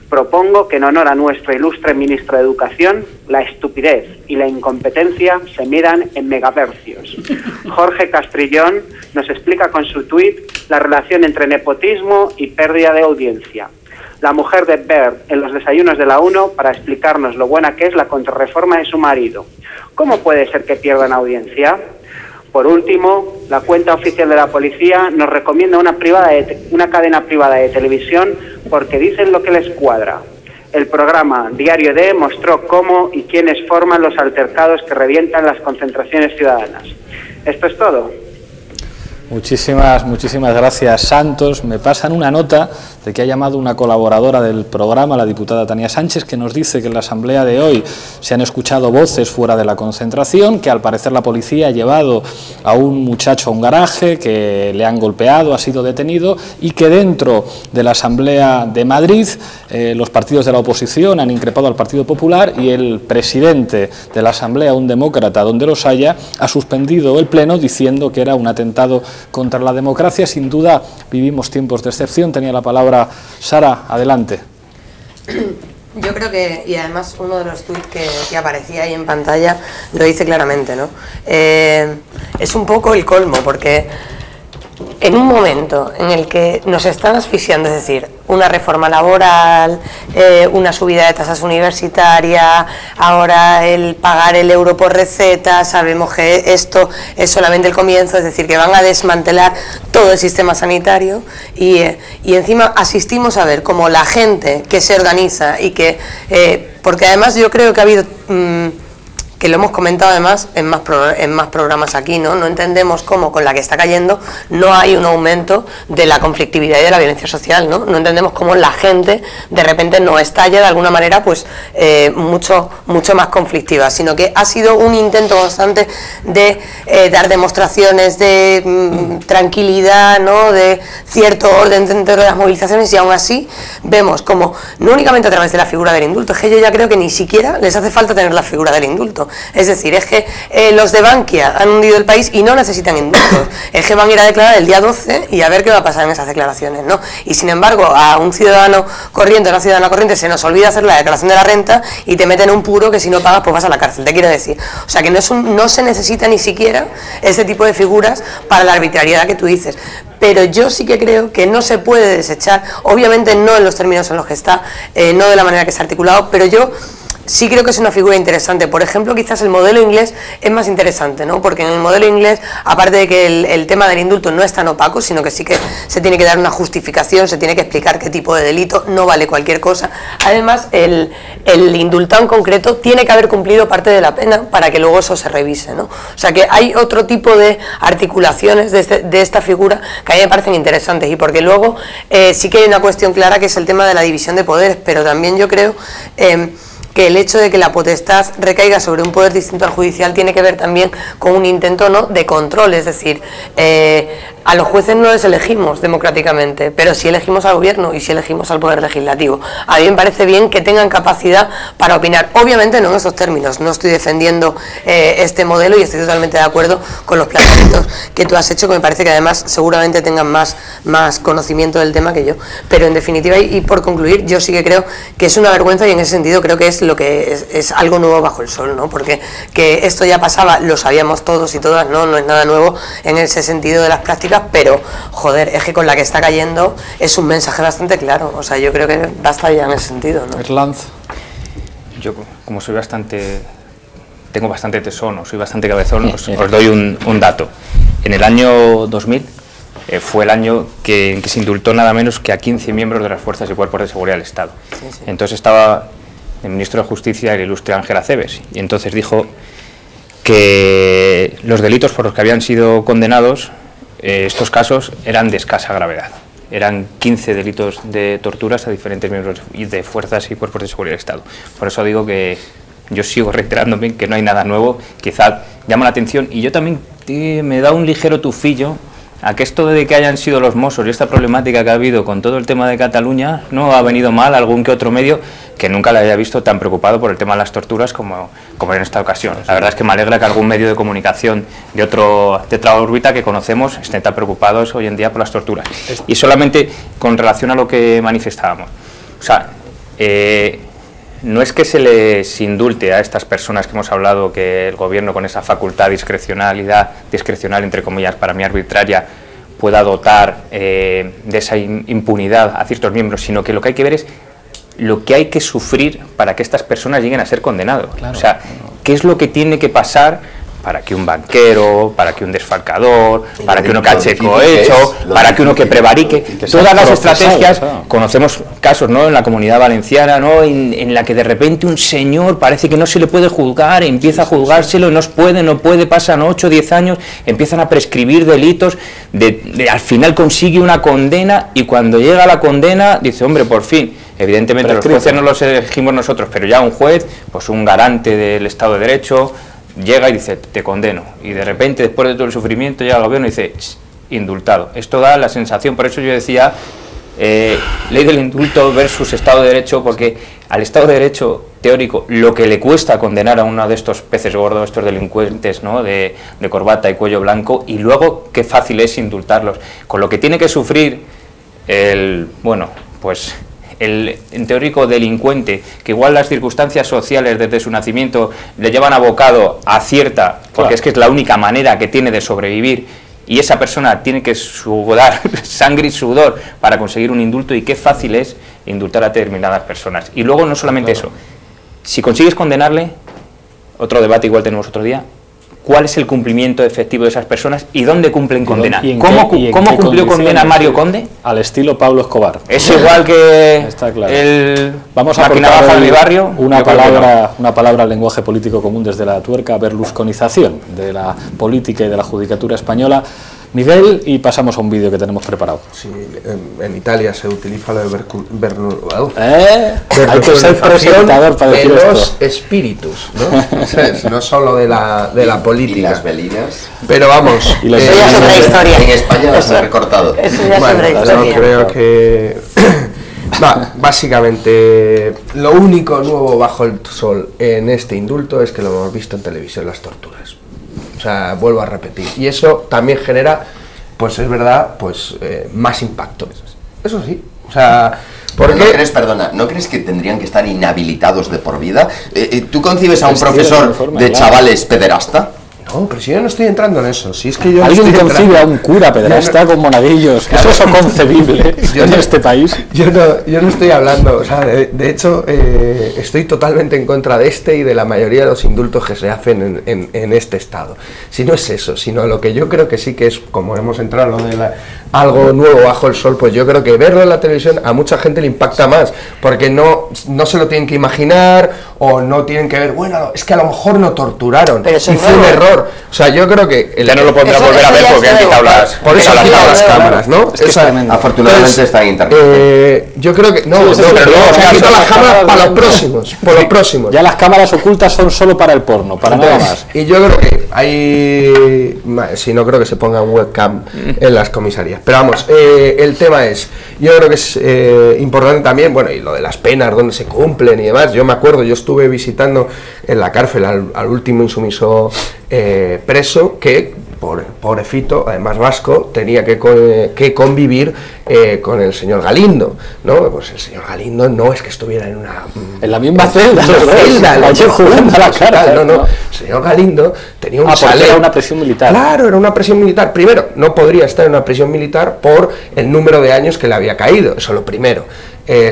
[SPEAKER 2] Propongo que en honor a nuestro ilustre ministro de Educación, la estupidez y la incompetencia se midan en megahercios. Jorge Castrillón nos explica con su tuit la relación entre nepotismo y pérdida de audiencia. la mujer de Bert en los desayunos de la 1 para explicarnos lo buena que es la contrarreforma de su marido. ¿Cómo puede ser que pierdan audiencia? Por último, la cuenta oficial de la policía nos recomienda una cadena privada de televisión porque dicen lo que les cuadra. El programa Diario D mostró cómo y quiénes forman los altercados que revientan las concentraciones ciudadanas. Esto es todo.
[SPEAKER 1] Muchísimas gracias, Santos. Me pasan una nota de que ha llamado una colaboradora del programa, la diputada Tania Sánchez, que nos dice que en la asamblea de hoy se han escuchado voces fuera de la concentración, que al parecer la policía ha llevado a un muchacho a un garaje, que le han golpeado, ha sido detenido, y que dentro de la asamblea de Madrid los partidos de la oposición han increpado al Partido Popular y el presidente de la asamblea, un demócrata donde los haya, ha suspendido el pleno diciendo que era un atentado contra la democracia. Sin duda vivimos tiempos de excepción. Tenía la palabra Sara, adelante.
[SPEAKER 18] Yo creo que, y además uno de los tuits que aparecía ahí en pantalla lo dice claramente, ¿no? Es un poco el colmo, porque en un momento en el que nos están asfixiando, es decir, una reforma laboral, una subida de tasas universitarias, ahora el pagar el euro por receta, sabemos que esto es solamente el comienzo, es decir, que van a desmantelar todo el sistema sanitario y encima asistimos a ver cómo la gente que se organiza y que, porque además yo creo que ha habido... que lo hemos comentado además en más programas aquí, ¿no? No entendemos cómo con la que está cayendo no hay un aumento de la conflictividad y de la violencia social, ¿no? No entendemos cómo la gente de repente no estalla de alguna manera pues mucho más conflictiva, sino que ha sido un intento constante de dar demostraciones de tranquilidad, ¿no? De cierto orden dentro de las movilizaciones, y aún así vemos como no únicamente a través de la figura del indulto, es que yo ya creo que ni siquiera les hace falta tener la figura del indulto. Es decir, es que los de Bankia han hundido el país y no necesitan indultos. Es que van a ir a declarar el día 12 y a ver qué va a pasar en esas declaraciones, ¿no? Y sin embargo, a un ciudadano corriente, a una ciudadana corriente, se nos olvida hacer la declaración de la renta y te meten un puro que si no pagas, pues vas a la cárcel, te quiero decir. O sea, que no se necesita ni siquiera ese tipo de figuras para la arbitrariedad que tú dices. Pero yo sí que creo que no se puede desechar, obviamente no en los términos en los que está, no de la manera que se ha articulado, pero yo sí creo que es una figura interesante. Por ejemplo, quizás el modelo inglés es más interesante, ¿no? Porque en el modelo inglés, aparte de que el tema del indulto no es tan opaco, sino que sí que se tiene que dar una justificación, se tiene que explicar qué tipo de delito, no vale cualquier cosa. Además, el indultado en concreto tiene que haber cumplido parte de la pena para que luego eso se revise, ¿no? O sea que hay otro tipo de articulaciones de esta figura que a mí me parecen interesantes, y porque luego sí que hay una cuestión clara que es el tema de la división de poderes, pero también yo creo que el hecho de que la potestad recaiga sobre un poder distinto al judicial tiene que ver también con un intento, ¿no?, de control. Es decir, a los jueces no les elegimos democráticamente, pero sí elegimos al gobierno y sí elegimos al poder legislativo. A mí me parece bien que tengan capacidad para opinar, obviamente no en esos términos. No estoy defendiendo este modelo y estoy totalmente de acuerdo con los planteamientos que tú has hecho, que me parece que además seguramente tengan más conocimiento del tema que yo. Pero en definitiva, y por concluir, yo sí que creo que es una vergüenza, y en ese sentido creo que es lo que es algo nuevo bajo el sol, ¿no? Porque que esto ya pasaba, lo sabíamos todos y todas, no es nada nuevo en ese sentido de las prácticas, pero joder, es que con la que está cayendo es un mensaje bastante claro. O sea, yo creo que basta ya en ese sentido, ¿no?
[SPEAKER 1] Erlanz.
[SPEAKER 19] Yo, como tengo bastante tesón, o soy bastante cabezón, os doy un dato. En el año 2000 fue el año en que se indultó nada menos que a 15 miembros de las fuerzas y cuerpos de seguridad del Estado. Sí. Entonces estaba el ministro de Justicia, el ilustre Ángel Acebes, y entonces dijo que los delitos por los que habían sido condenados, estos casos, eran de escasa gravedad. Eran 15 delitos de torturas a diferentes miembros de fuerzas y cuerpos de seguridad del Estado. Por eso digo que yo sigo reiterándome que no hay nada nuevo, quizá llama la atención, y yo también me da un ligero tufillo a que esto de que hayan sido los Mossos y esta problemática que ha habido con todo el tema de Cataluña no ha venido mal algún que otro medio que nunca le haya visto tan preocupado por el tema de las torturas como en esta ocasión. La verdad es que me alegra que algún medio de comunicación de otra órbita que conocemos estén tan preocupados hoy en día por las torturas. Y solamente con relación a lo que manifestábamos, o sea, no es que se les indulte a estas personas que hemos hablado, que el gobierno con esa facultad discrecional, entre comillas, para mí arbitraria, pueda dotar de esa impunidad a ciertos miembros, sino que lo que hay que ver es lo que hay que sufrir para que estas personas lleguen a ser condenados. Claro. O sea, ¿qué es lo que tiene que pasar para que un banquero, para que un desfalcador, para que uno cache cohecho, para que uno que prevarique? Todas las estrategias, conocemos casos, ¿no?, en la Comunidad Valenciana, ¿no?, en la que de repente un señor parece que no se le puede juzgar, empieza a juzgárselo, no puede, pasan 8 o 10 años, empiezan a prescribir delitos, al final consigue una condena, y cuando llega la condena dice, hombre, por fin. Evidentemente los jueces no los elegimos nosotros, pero ya un juez, pues un garante del Estado de Derecho, llega y dice, te condeno, y de repente, después de todo el sufrimiento, llega el gobierno y dice, indultado. Esto da la sensación, por eso yo decía, ley del indulto versus Estado de Derecho, porque al Estado de Derecho teórico lo que le cuesta condenar a uno de estos peces gordos, estos delincuentes, ¿no?, de corbata y cuello blanco, y luego qué fácil es indultarlos, con lo que tiene que sufrir el en teórico delincuente, que igual las circunstancias sociales desde su nacimiento le llevan abocado a cierta, porque es que es la única manera que tiene de sobrevivir, y esa persona tiene que sudar sangre y sudor para conseguir un indulto, y qué fácil es indultar a determinadas personas. Y luego no solamente eso, si consigues condenarle, otro debate igual tenemos otro día, ¿cuál es el cumplimiento efectivo de esas personas y dónde cumplen condena? ¿Cómo cumplió condena Mario Conde?
[SPEAKER 1] Al estilo Pablo Escobar.
[SPEAKER 19] Es igual que
[SPEAKER 1] está claro.
[SPEAKER 19] Vamos a aportar
[SPEAKER 1] mi barrio. Una palabra al lenguaje político común desde la tuerca: berlusconización de la política y de la judicatura española. Miguel, y pasamos a un vídeo que tenemos preparado.
[SPEAKER 16] Sí, en Italia se utiliza lo de
[SPEAKER 1] hay que ser presentador para decir
[SPEAKER 16] de los
[SPEAKER 1] esto.
[SPEAKER 16] espíritus, ¿no? No solo de la política.
[SPEAKER 15] Y las velinas.
[SPEAKER 16] Pero vamos,
[SPEAKER 15] y eso ya es otra historia. En España las han recortado.
[SPEAKER 18] Eso ya es otra historia.
[SPEAKER 16] Yo creo que básicamente lo único nuevo bajo el sol en este indulto es que lo hemos visto en televisión, las torturas. O sea, vuelvo a repetir, y eso también genera, pues es verdad, pues más impacto. Eso sí, o sea,
[SPEAKER 15] ¿por qué? ¿No crees que tendrían que estar inhabilitados de por vida? ¿Tú concibes a un profesor de chavales pederasta?
[SPEAKER 16] No, pero si yo no estoy entrando en eso. Si es que yo
[SPEAKER 1] ¿Alguien concibe a un cura pederasta con monaguillos? ¿Eso es concebible en este país?
[SPEAKER 16] Yo no estoy hablando, o sea, de hecho, estoy totalmente en contra de este y de la mayoría de los indultos que se hacen en este estado. Si no es eso, sino lo que yo creo que sí que es, como hemos entrado lo de algo nuevo bajo el sol, pues yo creo que verlo en la televisión a mucha gente le impacta más, porque no se lo tienen que imaginar, o no tienen que ver, bueno, es que a lo mejor no torturaron, y fue un error. O sea, yo creo que...
[SPEAKER 19] Ya no lo podrás volver a ver porque han quitado
[SPEAKER 16] las cámaras, ¿no?
[SPEAKER 15] Es que afortunadamente está en internet.
[SPEAKER 16] Yo creo que... No, se han quitado las cámaras para los próximos.
[SPEAKER 1] Ya las cámaras ocultas son solo para el porno, para nada más.
[SPEAKER 16] Y yo creo que hay... Si no, creo que se ponga un webcam en las comisarías. Pero vamos, el tema es... Yo creo que es importante también, bueno, y lo de las penas, donde se cumplen y demás. Yo me acuerdo, yo estuve visitando en la cárcel al último insumiso preso que, pobrecito, además vasco, tenía que convivir con el señor Galindo, ¿no? Pues el señor Galindo no es que estuviera en
[SPEAKER 1] la misma celda,
[SPEAKER 16] jugando a la cara, no. El señor Galindo tenía un chalet.
[SPEAKER 1] Era una prisión militar.
[SPEAKER 16] Claro, era una prisión militar. Primero, no podría estar en una prisión militar por el número de años que le había caído, eso lo primero.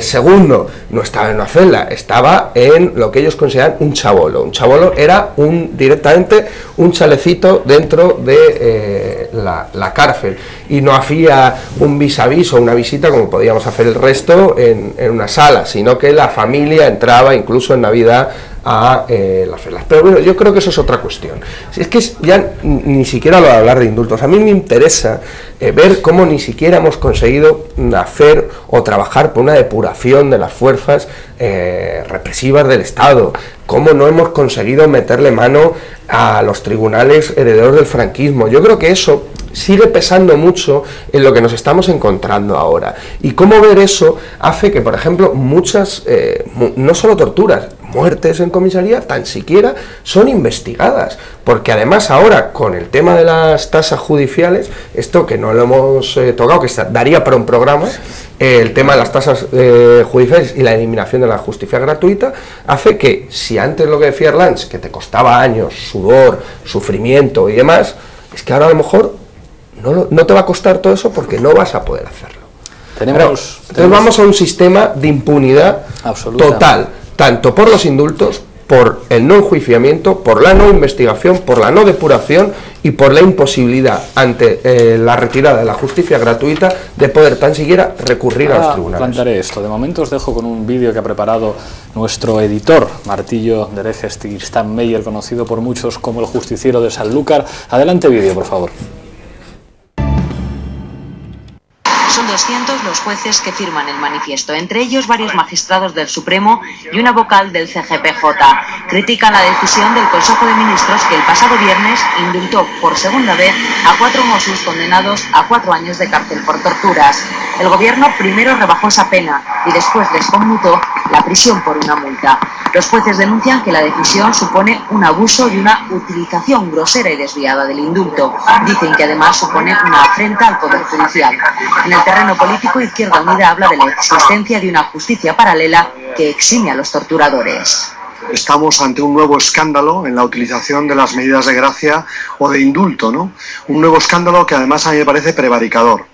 [SPEAKER 16] Segundo, no estaba en una celda, estaba en lo que ellos consideran un chabolo. Un chabolo era directamente un chalecito dentro de la cárcel, y no hacía un vis a vis o una visita como podíamos hacer el resto en una sala, sino que la familia entraba incluso en Navidad a las celdas. Pero bueno, yo creo que eso es otra cuestión. Es que ya ni siquiera lo de hablar de indultos. A mí me interesa ver cómo ni siquiera hemos conseguido hacer o trabajar por una depuración de las fuerzas represivas del Estado, cómo no hemos conseguido meterle mano a los tribunales herederos del franquismo. Yo creo que eso sigue pesando mucho en lo que nos estamos encontrando ahora, y cómo ver eso hace que, por ejemplo, muchas, no solo torturas, muertes en comisaría tan siquiera son investigadas, porque además ahora con el tema de las tasas judiciales, esto que no lo hemos tocado, que daría para un programa, el tema de las tasas judiciales y la eliminación de la justicia gratuita, hace que, si antes lo que decía Erlanz, que te costaba años, sudor, sufrimiento y demás, es que ahora a lo mejor no te va a costar todo eso porque no vas a poder hacerlo.
[SPEAKER 1] Entonces
[SPEAKER 16] vamos a un sistema de impunidad
[SPEAKER 1] absoluta,
[SPEAKER 16] total, tanto por los indultos, por el no enjuiciamiento, por la no investigación, por la no depuración y por la imposibilidad ante la retirada de la justicia gratuita de poder tan siquiera recurrir a los tribunales.
[SPEAKER 1] Plantearé esto. De momento os dejo con un vídeo que ha preparado nuestro editor, Martillo de Herejes Tristán Meyer, conocido por muchos como el justiciero de Sanlúcar. Adelante vídeo, por favor.
[SPEAKER 3] Son 200 los jueces que firman el manifiesto, entre ellos varios magistrados del Supremo y una vocal del CGPJ. Critican la decisión del Consejo de Ministros que el pasado viernes indultó por segunda vez a 4 Mossos condenados a 4 años de cárcel por torturas. El gobierno primero rebajó esa pena y después les conmutó la prisión por una multa. Los jueces denuncian que la decisión supone un abuso y una utilización grosera y desviada del indulto. Dicen que además supone una afrenta al Poder Judicial. En el terreno político, Izquierda Unida habla de la existencia de una justicia paralela que exime a los torturadores.
[SPEAKER 22] Estamos ante un nuevo escándalo en la utilización de las medidas de gracia o de indulto, ¿no? Un nuevo escándalo que además a mí me parece prevaricador.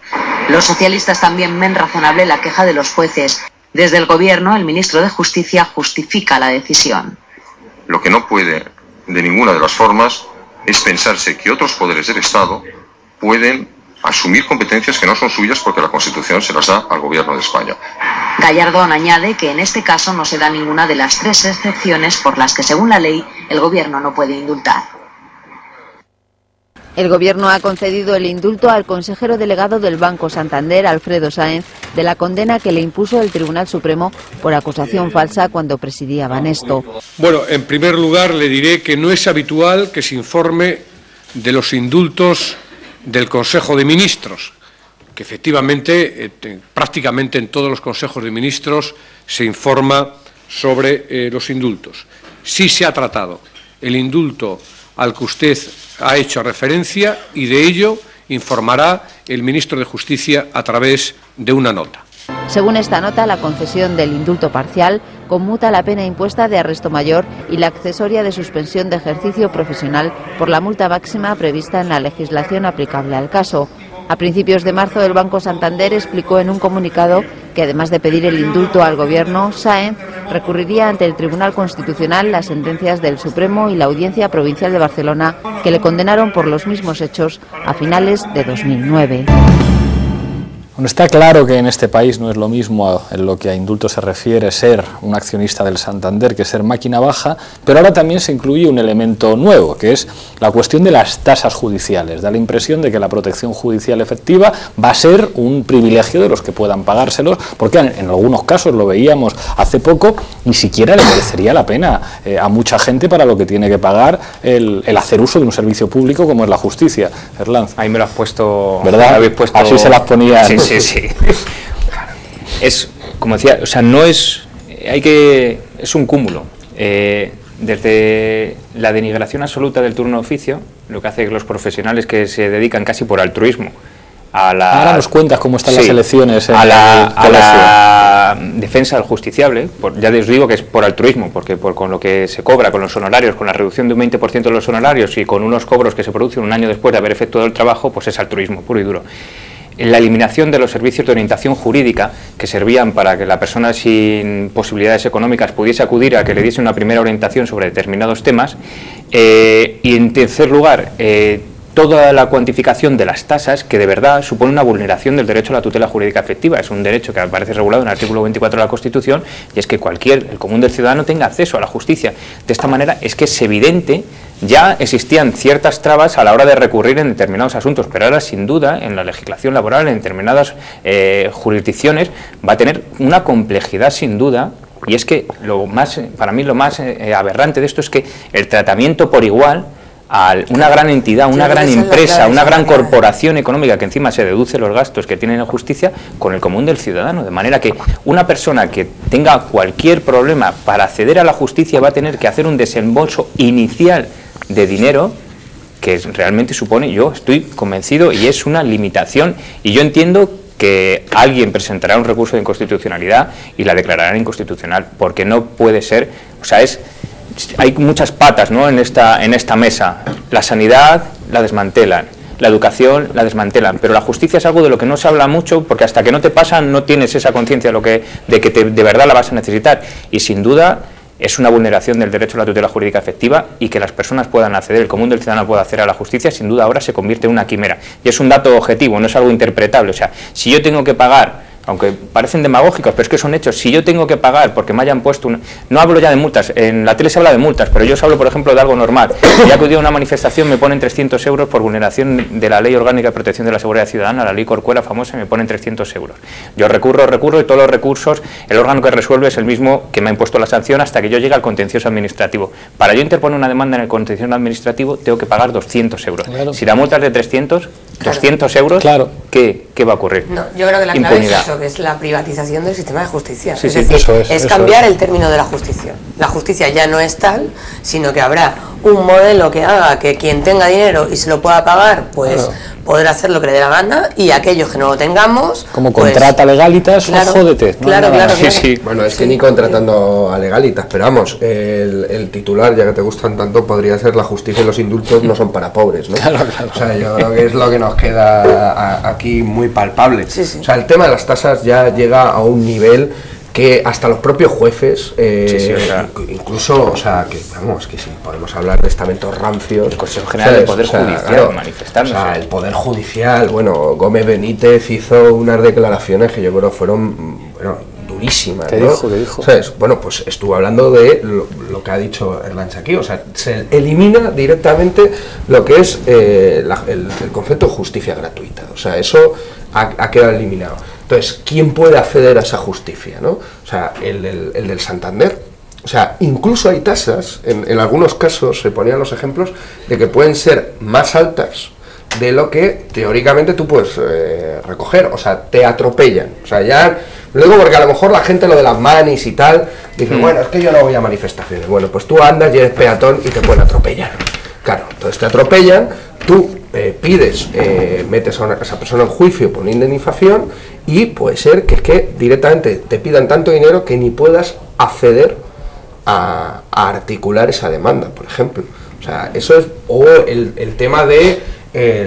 [SPEAKER 3] Los socialistas también ven razonable la queja de los jueces. Desde el gobierno, el ministro de Justicia justifica la decisión.
[SPEAKER 23] Lo que no puede, de ninguna de las formas, es pensarse que otros poderes del Estado pueden asumir competencias que no son suyas porque la Constitución se las da al Gobierno de España.
[SPEAKER 3] Gallardón añade que en este caso no se da ninguna de las 3 excepciones por las que, según la ley, el Gobierno no puede indultar.
[SPEAKER 4] El Gobierno ha concedido el indulto al consejero delegado del Banco Santander, Alfredo Sáenz, de la condena que le impuso el Tribunal Supremo por acusación falsa cuando presidía Banesto.
[SPEAKER 5] Bueno, en primer lugar le diré que no es habitual que se informe de los indultos del Consejo de Ministros, que efectivamente prácticamente en todos los consejos de ministros se informa sobre los indultos. Sí se ha tratado el indulto al que usted ha hecho referencia y de ello informará el ministro de Justicia a través de una nota.
[SPEAKER 4] Según esta nota, la concesión del indulto parcial conmuta la pena impuesta de arresto mayor y la accesoria de suspensión de ejercicio profesional por la multa máxima prevista en la legislación aplicable al caso. A principios de marzo, el Banco Santander explicó en un comunicado que, además de pedir el indulto al Gobierno, Sáenz recurriría ante el Tribunal Constitucional las sentencias del Supremo y la Audiencia Provincial de Barcelona, que le condenaron por los mismos hechos a finales de 2009.
[SPEAKER 1] Bueno, está claro que en este país no es lo mismo en lo que a indulto se refiere ser un accionista del Santander que ser máquina baja, pero ahora también se incluye un elemento nuevo, que es la cuestión de las tasas judiciales. Da la impresión de que la protección judicial efectiva va a ser un privilegio de los que puedan pagárselos, porque en algunos casos, lo veíamos hace poco, ni siquiera le merecería la pena a mucha gente para lo que tiene que pagar el hacer uso de un servicio público como es la justicia. Herlanz.
[SPEAKER 19] Ahí me lo has puesto,
[SPEAKER 1] ¿verdad?
[SPEAKER 19] habéis puesto...
[SPEAKER 1] Así se las ponían.
[SPEAKER 19] Sí, sí, sí. Es, como decía, o sea, no es, es un cúmulo. Desde la denigración absoluta del turno de oficio, lo que hace que los profesionales que se dedican casi por altruismo a la...
[SPEAKER 1] Ahora nos cuentas cómo están las elecciones
[SPEAKER 19] a la defensa del justiciable, ya os digo que es por altruismo, porque con lo que se cobra, con los honorarios, con la reducción de un 20% de los honorarios y con unos cobros que se producen un año después de haber efectuado el trabajo, pues es altruismo puro y duro. La eliminación de los servicios de orientación jurídica que servían para que la persona sin posibilidades económicas pudiese acudir a que le diese una primera orientación sobre determinados temas, y en tercer lugar, toda la cuantificación de las tasas, que de verdad supone una vulneración del derecho a la tutela jurídica efectiva. Es un derecho que aparece regulado en el artículo 24 de la Constitución, y es que el común del ciudadano tenga acceso a la justicia. De esta manera es que es evidente, ya existían ciertas trabas a la hora de recurrir en determinados asuntos, pero ahora sin duda en la legislación laboral, en determinadas jurisdicciones, va a tener una complejidad sin duda. Y es que para mí lo más aberrante de esto es que el tratamiento por igual a una gran entidad, una gran empresa, una gran corporación económica que encima se deduce los gastos que tiene en justicia con el común del ciudadano, de manera que una persona que tenga cualquier problema para acceder a la justicia va a tener que hacer un desembolso inicial de dinero que realmente supone, yo estoy convencido, y es una limitación, y yo entiendo que alguien presentará un recurso de inconstitucionalidad y la declarará inconstitucional, porque no puede ser, o sea, hay muchas patas, ¿no?, en esta mesa. La sanidad la desmantelan, la educación la desmantelan, pero la justicia es algo de lo que no se habla mucho, porque hasta que no te pasa no tienes esa conciencia de que de verdad la vas a necesitar, y sin duda es una vulneración del derecho a la tutela jurídica efectiva, y que las personas puedan acceder, el común del ciudadano pueda acceder a la justicia, sin duda ahora se convierte en una quimera, y es un dato objetivo, no es algo interpretable. O sea, si yo tengo que pagar, aunque parecen demagógicos, pero es que son hechos, si yo tengo que pagar porque me hayan puesto no hablo ya de multas, en la tele se habla de multas, pero yo os hablo, por ejemplo, de algo normal. Si he acudido a una manifestación, me ponen 300 euros por vulneración de la Ley Orgánica de Protección de la Seguridad Ciudadana, la Ley Corcuera famosa, y me ponen 300 euros. Yo recurro, y todos los recursos, el órgano que resuelve es el mismo que me ha impuesto la sanción hasta que yo llegue al contencioso administrativo. Para yo interponer una demanda en el contencioso administrativo, tengo que pagar 200 euros. Claro. Si la multa es de 300, 200 euros, claro. ¿Qué va a ocurrir?
[SPEAKER 18] No, yo creo que la clave es eso, que es la privatización del sistema de justicia.
[SPEAKER 19] Sí,
[SPEAKER 18] es decir, es cambiar el término de la justicia. La justicia ya no es tal, sino que habrá un modelo que haga que quien tenga dinero y se lo pueda pagar, pues poder hacer lo que le dé la gana, y aquellos que no lo tengamos...
[SPEAKER 1] Como pues, contrata Legalitas,
[SPEAKER 18] claro,
[SPEAKER 1] jódete.
[SPEAKER 18] ¿no? Claro.
[SPEAKER 16] Bueno, es que ni contratando a Legalitas, pero vamos, el titular, ya que te gustan tanto, podría ser: la justicia y los indultos no son para pobres, ¿no? Claro. O sea, yo creo que es lo que nos queda aquí muy palpable. O sea, el tema de las tasas ya llega a un nivel que hasta los propios jueces, incluso, o sea, que vamos, que si podemos hablar de estamentos rancios,
[SPEAKER 19] el Consejo General del Poder Judicial manifestándose.
[SPEAKER 16] O sea, el Poder Judicial, bueno, Gómez Benítez hizo unas declaraciones que yo creo fueron, durísimas,
[SPEAKER 1] ¿Qué dijo?
[SPEAKER 16] ¿Sabes? Bueno, pues estuvo hablando de lo que ha dicho Erlancha aquí, o sea, se elimina directamente lo que es el concepto de justicia gratuita, o sea, eso ha quedado eliminado. Entonces, ¿quién puede acceder a esa justicia, no? O sea, el del Santander. O sea, incluso hay tasas, en algunos casos se ponían los ejemplos de que pueden ser más altas de lo que teóricamente tú puedes recoger. O sea, te atropellan. O sea, ya... Luego, porque a lo mejor la gente, lo de las manis y tal, dice, bueno, es que yo no voy a manifestaciones. Bueno, pues tú andas y eres peatón y te pueden atropellar. Claro, entonces te atropellan, tú pides, metes a esa persona en juicio por indemnización, y puede ser que es que directamente te pidan tanto dinero que ni puedas acceder a articular esa demanda, por ejemplo. O sea, eso es, o el tema de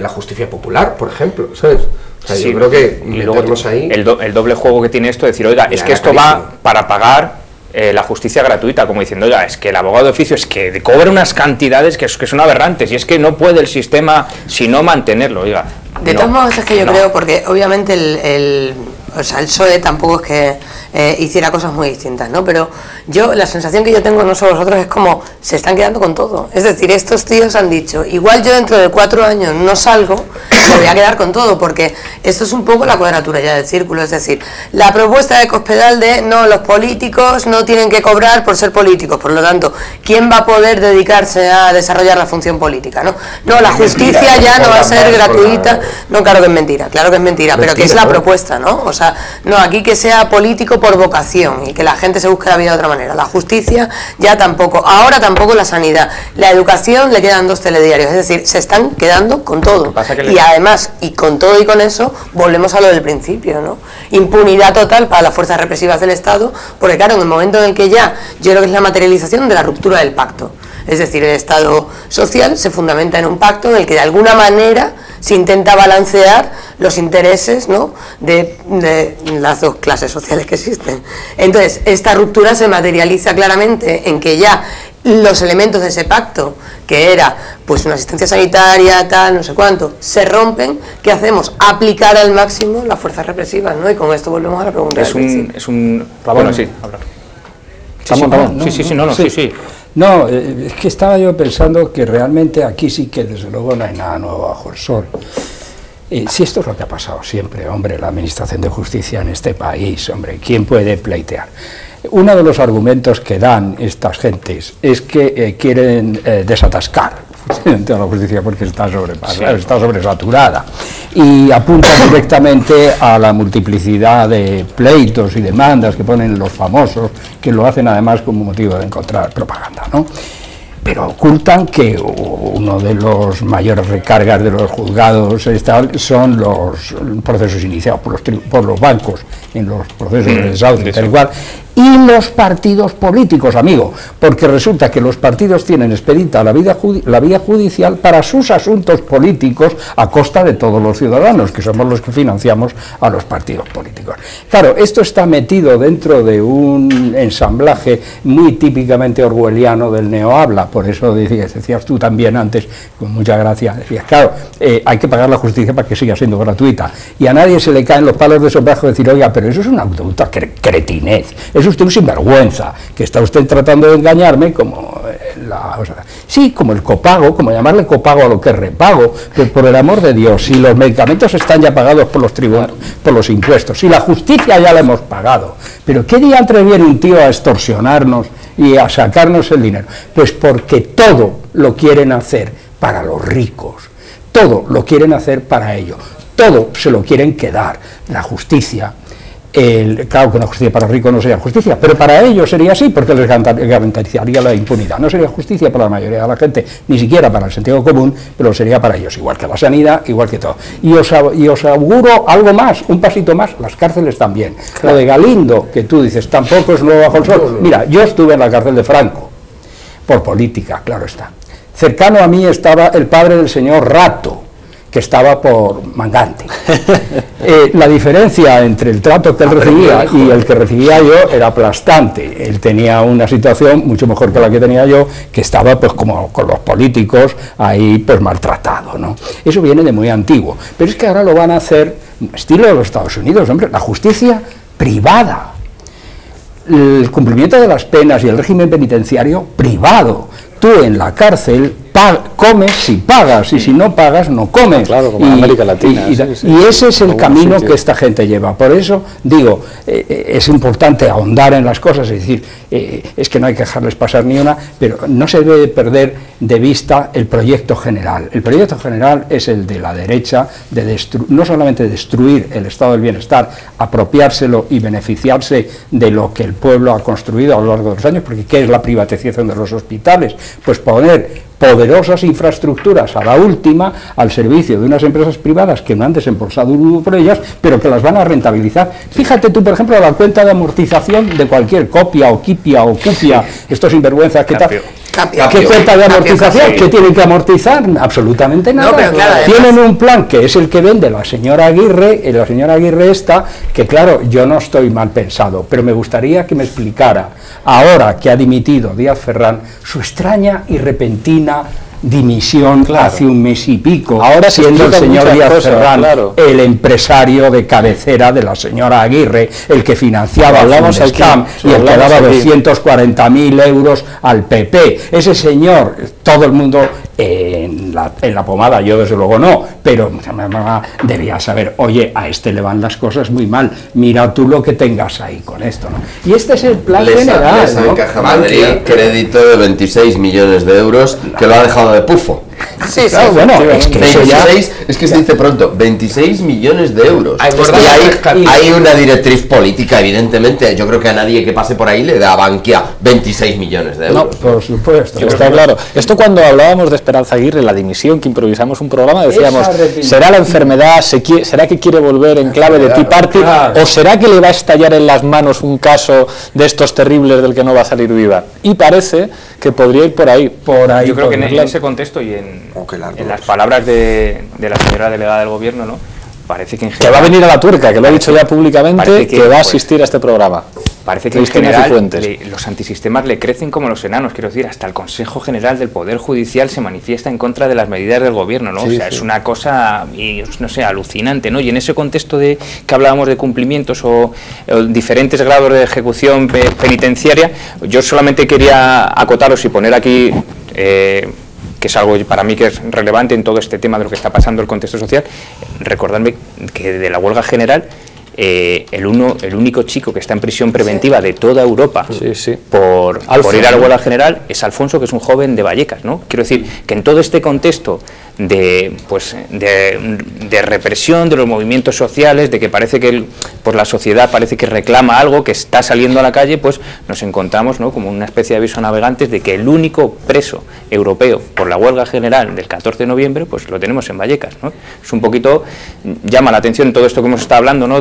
[SPEAKER 16] la justicia popular, por ejemplo, ¿sabes? O sea, yo creo que meternos ahí...
[SPEAKER 19] El doble juego que tiene esto, decir, oiga, es que esto va para pagar la justicia gratuita, como diciendo, oiga, es que el abogado de oficio es que cobra unas cantidades que son aberrantes, y es que no puede el sistema sino mantenerlo, oiga.
[SPEAKER 18] De todos modos, es que yo creo, porque obviamente el PSOE tampoco es que hiciera cosas muy distintas, ¿no? Pero la sensación que yo tengo, no solo vosotros, es como se están quedando con todo. Es decir, estos tíos han dicho, igual yo dentro de 4 años no salgo, me voy a quedar con todo, porque esto es un poco la cuadratura ya del círculo. Es decir, la propuesta de Cospedal de no, los políticos no tienen que cobrar por ser políticos, por lo tanto, ¿quién va a poder dedicarse a desarrollar la función política? No, la justicia ya no va a ser gratuita. No, claro que es mentira, pero que es la propuesta, ¿no? O sea, no, aquí que sea político por vocación y que la gente se busque la vida de otra manera. La justicia ya tampoco, ahora tampoco la sanidad. La educación le quedan 2 telediarios, es decir, se están quedando con todo. Y además, y con todo y con eso, volvemos a lo del principio, ¿no? Impunidad total para las fuerzas represivas del Estado, porque claro, en el momento en el que ya, yo creo que es la materialización de la ruptura del pacto. Es decir, el Estado social se fundamenta en un pacto en el que de alguna manera se intenta balancear los intereses, ¿no?, de las 2 clases sociales que existen. Entonces, esta ruptura se materializa claramente en que ya los elementos de ese pacto, que era pues una asistencia sanitaria, tal, no sé cuánto, se rompen. ¿Qué hacemos? Aplicar al máximo las fuerzas represivas, ¿no? Y con esto volvemos a la pregunta.
[SPEAKER 19] Bueno, sí, hablar. Sí.
[SPEAKER 17] No, es que estaba yo pensando que realmente aquí sí que desde luego no hay nada nuevo bajo el sol. Si esto es lo que ha pasado siempre, hombre, la administración de justicia en este país, hombre, ¿quién puede pleitear? Uno de los argumentos que dan estas gentes es que quieren desatascar la justicia porque está sobrepasada, está sobresaturada, y apuntan directamente a la multiplicidad de pleitos y demandas que ponen los famosos, que lo hacen además como motivo de encontrar propaganda, ¿no? Pero ocultan que uno de los mayores recargas de los juzgados son los procesos iniciados por los bancos en los procesos de desahucio y tal igual, y los partidos políticos, amigo, porque resulta que los partidos tienen expedita la vía judicial para sus asuntos políticos a costa de todos los ciudadanos, que somos los que financiamos a los partidos políticos. Claro, esto está metido dentro de un ensamblaje muy típicamente orwelliano del neohabla, por eso decías tú también antes, con mucha gracia, decías, claro, hay que pagar la justicia para que siga siendo gratuita, y a nadie se le caen los palos de sobajo decir, oiga, pero eso es una absoluta cretinez, es usted un sinvergüenza, que está usted tratando de engañarme como sí, como el copago, como llamarle copago a lo que es repago, pues por el amor de Dios, si los medicamentos están ya pagados por los tribunos, por los impuestos, si la justicia ya la hemos pagado, pero ¿qué diantre viene un tío a extorsionarnos y a sacarnos el dinero? Pues porque todo lo quieren hacer para los ricos, todo lo quieren hacer para ellos, todo se lo quieren quedar, la justicia. Claro que una justicia para ricos no sería justicia, pero para ellos sería así, porque les garantizaría la impunidad. No sería justicia para la mayoría de la gente, ni siquiera para el sentido común, pero sería para ellos, igual que la sanidad, igual que todo. Y os auguro algo más, un pasito más, las cárceles también. Claro. Lo de Galindo, que tú dices, tampoco es nuevo bajo el sol. Mira, yo estuve en la cárcel de Franco, por política, claro está. Cercano a mí estaba el padre del señor Rato, que estaba por Mangante. La diferencia entre el trato que él recibía y el que recibía yo era aplastante. Él tenía una situación mucho mejor que la que tenía yo, que estaba pues como con los políticos ahí pues maltratado, ¿no? Eso viene de muy antiguo, pero es que ahora lo van a hacer estilo de los Estados Unidos, hombre, la justicia privada, el cumplimiento de las penas y el régimen penitenciario privado. Tú en la cárcel comes si pagas, y si no pagas no comes.
[SPEAKER 1] Claro, como en América Latina.
[SPEAKER 17] Y ese es el camino que esta gente lleva. Por eso digo, es importante ahondar en las cosas, es decir, es que no hay que dejarles pasar ni una, pero no se debe perder de vista el proyecto general. El proyecto general es el de la derecha, de no solamente destruir el estado del bienestar, apropiárselo y beneficiarse de lo que el pueblo ha construido a lo largo de los años, porque ¿qué es la privatización de los hospitales? Pues poner poderosas infraestructuras a la última al servicio de unas empresas privadas que no han desembolsado un euro por ellas, pero que las van a rentabilizar. Fíjate tú, por ejemplo, la cuenta de amortización de cualquier Copia o Quipia o Cupia, estos sinvergüenzas, ¿qué tal? ¿Qué cuenta de amortización? ¿Qué tienen que amortizar? Absolutamente nada. No, pero claro, tienen un plan que es el que vende la señora Aguirre, esta, que claro, yo no estoy mal pensado, pero me gustaría que me explicara, ahora que ha dimitido Díaz Ferrán, su extraña y repentina dimisión hace un mes y pico, ahora siendo el señor Díaz Ferrán el empresario de cabecera de la señora Aguirre, el que financiaba el Fundescam y el que daba 240.000 euros al PP. Ese señor, todo el mundo en la pomada, yo desde luego no, pero debía saber, oye, a este le van las cosas muy mal, mira tú lo que tengas ahí con esto, ¿no? Y este es el plan general, ¿no?
[SPEAKER 15] En Caja Madrid crédito de 26 millones de euros que lo ha dejado de pufo.
[SPEAKER 17] Sí, claro, bueno, es que
[SPEAKER 15] 26, es que se dice pronto, 26 millones de euros. Y hay una directriz política, evidentemente. Yo creo que a nadie que pase por ahí le da a Bankia 26 millones de euros.
[SPEAKER 17] No, por supuesto.
[SPEAKER 1] Está claro. Esto cuando hablábamos de Esperanza Aguirre, la dimisión, que improvisamos un programa, decíamos, ¿será la enfermedad? ¿Será que quiere volver en clave de Tea Party? ¿O será que le va a estallar en las manos un caso de estos terribles del que no va a salir viva? Y parece que podría ir por ahí.
[SPEAKER 19] Yo creo que en ese contexto y en las palabras de la señora delegada del gobierno, ¿no? Parece que en general...
[SPEAKER 1] Que va a venir a la tuerca, que lo ha dicho ya públicamente, que va a asistir a este programa.
[SPEAKER 19] Parece que en general los antisistemas le crecen como los enanos, quiero decir, hasta el Consejo General del Poder Judicial se manifiesta en contra de las medidas del gobierno, ¿no? Sí, o sea, es una cosa, no sé, alucinante, ¿no? Y en ese contexto de que hablábamos de cumplimientos o diferentes grados de ejecución penitenciaria, yo solamente quería acotaros y poner aquí... que es algo para mí que es relevante en todo este tema de lo que está pasando, el contexto social, recordarme que de la huelga general, el único chico que está en prisión preventiva de toda Europa por ir a la huelga general es Alfonso, que es un joven de Vallecas, ¿no? Quiero decir que en todo este contexto de represión de los movimientos sociales, de que parece que pues la sociedad parece que reclama algo, que está saliendo a la calle, pues nos encontramos, ¿no?, como una especie de aviso a navegantes de que el único preso europeo por la huelga general del 14 de noviembre, pues lo tenemos en Vallecas, ¿no? Es un poquito, llama la atención todo esto que hemos estado hablando, ¿no?,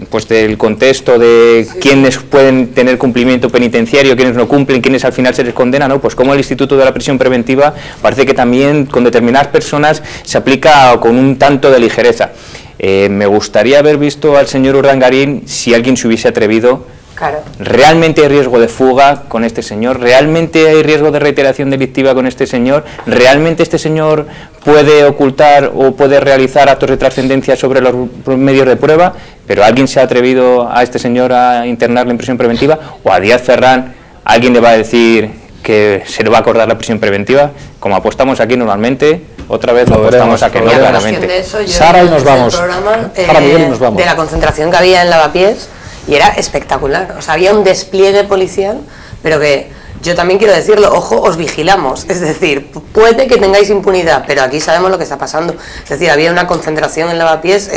[SPEAKER 19] pues del contexto de quiénes pueden tener cumplimiento penitenciario, quiénes no cumplen, quiénes al final se les condena, ¿no? Pues como el Instituto de la Prisión Preventiva parece que también con determinadas personas se aplica con un tanto de ligereza. Me gustaría haber visto al señor Urdangarín si alguien se hubiese atrevido.
[SPEAKER 18] Claro.
[SPEAKER 19] ¿Realmente hay riesgo de fuga con este señor? ¿Realmente hay riesgo de reiteración delictiva con este señor? ¿Realmente este señor puede ocultar o puede realizar actos de trascendencia sobre los medios de prueba? ¿Pero alguien se ha atrevido a este señor a internarle en prisión preventiva? ¿O a Díaz Ferrán alguien le va a decir que se le va a acordar la prisión preventiva? Como apostamos aquí normalmente, otra vez lo apostamos a que no, claramente.
[SPEAKER 1] Sara, y nos vamos. Sara Miguel, y nos vamos.
[SPEAKER 18] De la concentración que había en Lavapiés, y era espectacular. O sea, había un despliegue policial, pero que yo también quiero decirlo, ojo, os vigilamos. Es decir, puede que tengáis impunidad, pero aquí sabemos lo que está pasando. Es decir, había una concentración en Lavapiés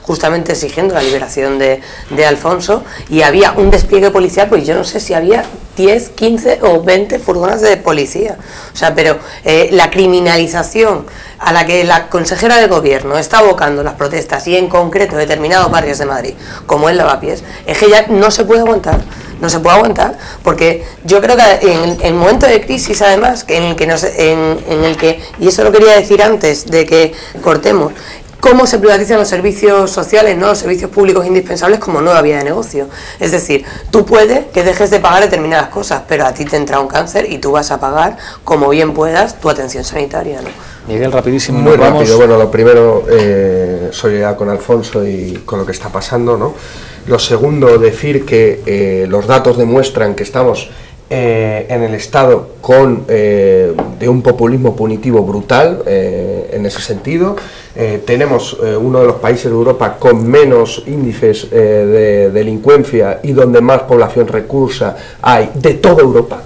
[SPEAKER 18] justamente exigiendo la liberación de Alfonso, y había un despliegue policial, pues yo no sé si había 10, 15 o 20 furgonas de policía. O sea, pero la criminalización a la que la consejera de gobierno está abocando las protestas, y en concreto determinados barrios de Madrid, como el Lavapiés, es que ya no se puede aguantar. No se puede aguantar, porque yo creo que en momentos de crisis, además, en el que, y eso lo quería decir antes de que cortemos, cómo se privatizan los servicios sociales, ¿no?, los servicios públicos indispensables como nueva vía de negocio. Es decir, tú puedes que dejes de pagar determinadas cosas, pero a ti te entra un cáncer y tú vas a pagar como bien puedas tu atención sanitaria, ¿no?
[SPEAKER 1] Miguel, rapidísimo.
[SPEAKER 16] Muy rápido. Bueno, lo primero, solidaridad con Alfonso y con lo que está pasando, ¿no? Lo segundo, decir que los datos demuestran que estamos en el Estado de un populismo punitivo brutal en ese sentido. Tenemos uno de los países de Europa con menos índices de delincuencia y donde más población reclusa hay de toda Europa,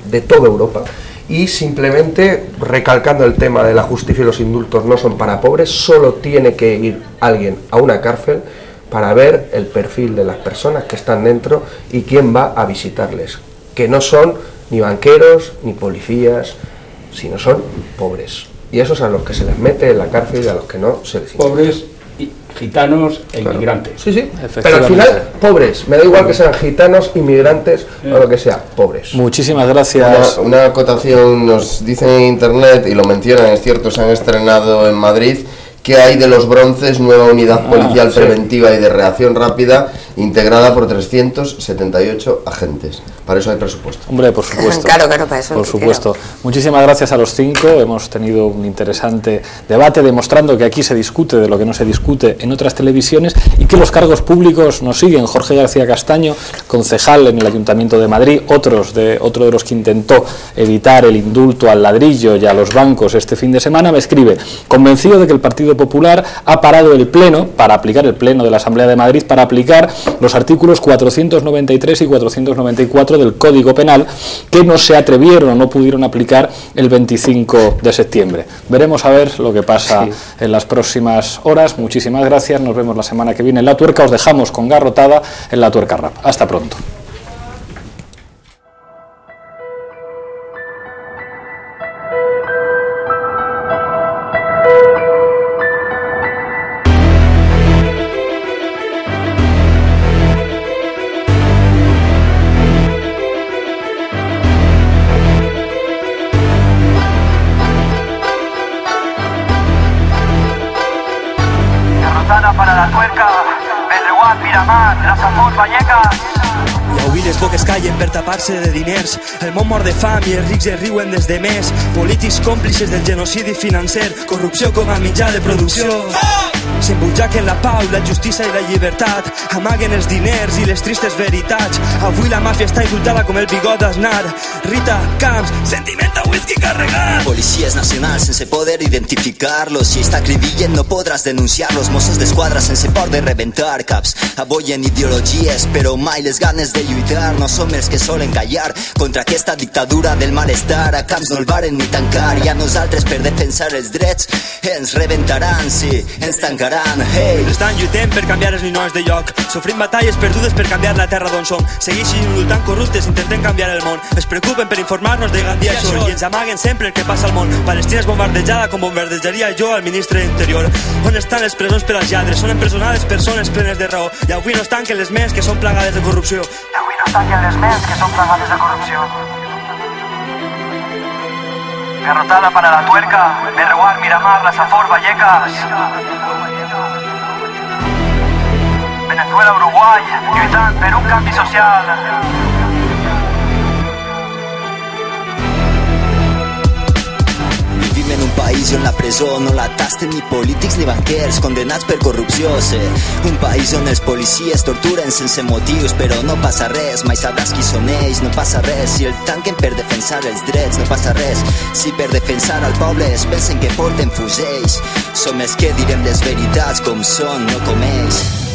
[SPEAKER 16] y simplemente recalcando el tema de la justicia y los indultos no son para pobres, solo tiene que ir alguien a una cárcel para ver el perfil de las personas que están dentro y quién va a visitarles, que no son ni banqueros ni policías, sino son pobres. Y esos a los que se les mete en la cárcel y a los que no se les...
[SPEAKER 17] Pobres, gitanos e inmigrantes.
[SPEAKER 16] Sí, sí, pero al final pobres, me da igual que sean gitanos, inmigrantes o lo que sea, pobres.
[SPEAKER 1] Muchísimas gracias.
[SPEAKER 15] Una acotación, nos dicen en internet, y lo mencionan, es cierto, se han estrenado en Madrid. ¿Qué hay de los bronces? Nueva unidad policial preventiva y de reacción rápida, integrada por 378 agentes. Para eso hay presupuesto.
[SPEAKER 1] Hombre, por supuesto.
[SPEAKER 18] Claro, para eso.
[SPEAKER 1] Por supuesto. Muchísimas gracias a los 5. Hemos tenido un interesante debate demostrando que aquí se discute de lo que no se discute en otras televisiones y que los cargos públicos nos siguen. Jorge García Castaño, concejal en el Ayuntamiento de Madrid, otro de los que intentó evitar el indulto al ladrillo y a los bancos este fin de semana, me escribe: convencido de que el Partido Popular ha parado el pleno para aplicar el pleno de la Asamblea de Madrid para aplicar los artículos 493 y 494 del Código Penal que no se atrevieron o no pudieron aplicar el 25 de septiembre. Veremos a ver lo que pasa en las próximas horas. Muchísimas gracias, nos vemos la semana que viene en La Tuerca. Os dejamos con Garrotada en La Tuerca Rap. Hasta pronto.
[SPEAKER 6] Para La Tuerca, Pedreguà, Miramar, la Safor, Vallecas.
[SPEAKER 7] I avui les boques callen per tapar-se de diners. El món mor de fam i els rics es riuen des de més. Polítics còmplices del genocidi financer, corrupció com a mitjà de producció. S'embutxaquen la pau, la justícia i la llibertat, amaguen els diners i les tristes veritats. Avui la màfia està indultada com el bigot d'Aznar. Rita Camps, sentiment a whisky carregat.
[SPEAKER 8] Policies nacionals sense poder identificar-los. Si està acribillen no podràs denunciar-los. Mossos d'esquadra sense por de rebentar caps. Aboyen ideologies però mai les ganes de lluitar. reivindicar, no som els que solen callar contra aquesta dictadura del malestar. A camps no el varen ni tancar, i a nosaltres per defensar els drets ens rebentaran, sí, ens tancaran, hey.
[SPEAKER 7] Estan lluitant per canviar els ninois de lloc, sofrint batalles perdudes per canviar la terra d'on som, segueixin indultant corruptes, intentem canviar el món, es preocupen per informar-nos de Gandia això, i ens amaguen sempre el que passa al món. Palestina és bombardejada com bombardejaria jo al ministre d'Interior. On estan les presons per als lladres? Són empresonades persones plenes de raó, i avui no es tanquen les ments que són plagades de corrupció.
[SPEAKER 6] I avui no es tanquen les ments que són plagades de corrupció. Garrotada para la tuerca, Berreguar, Miramar, La Safor, Vallecas. Venezuela, Uruguai, lluitant per un canvi social.
[SPEAKER 8] Vivim en un país on la presó no la tasten ni polítics ni banquers condenats per corrupció, sí. Un país on els policies torturen sense motius, però no passa res, mai sabràs qui són ells, no passa res. Si el tanquen per defensar els drets, no passa res. Si per defensar al poble es pensen que porten fusells, som els que direm les veritats com són, no com ells.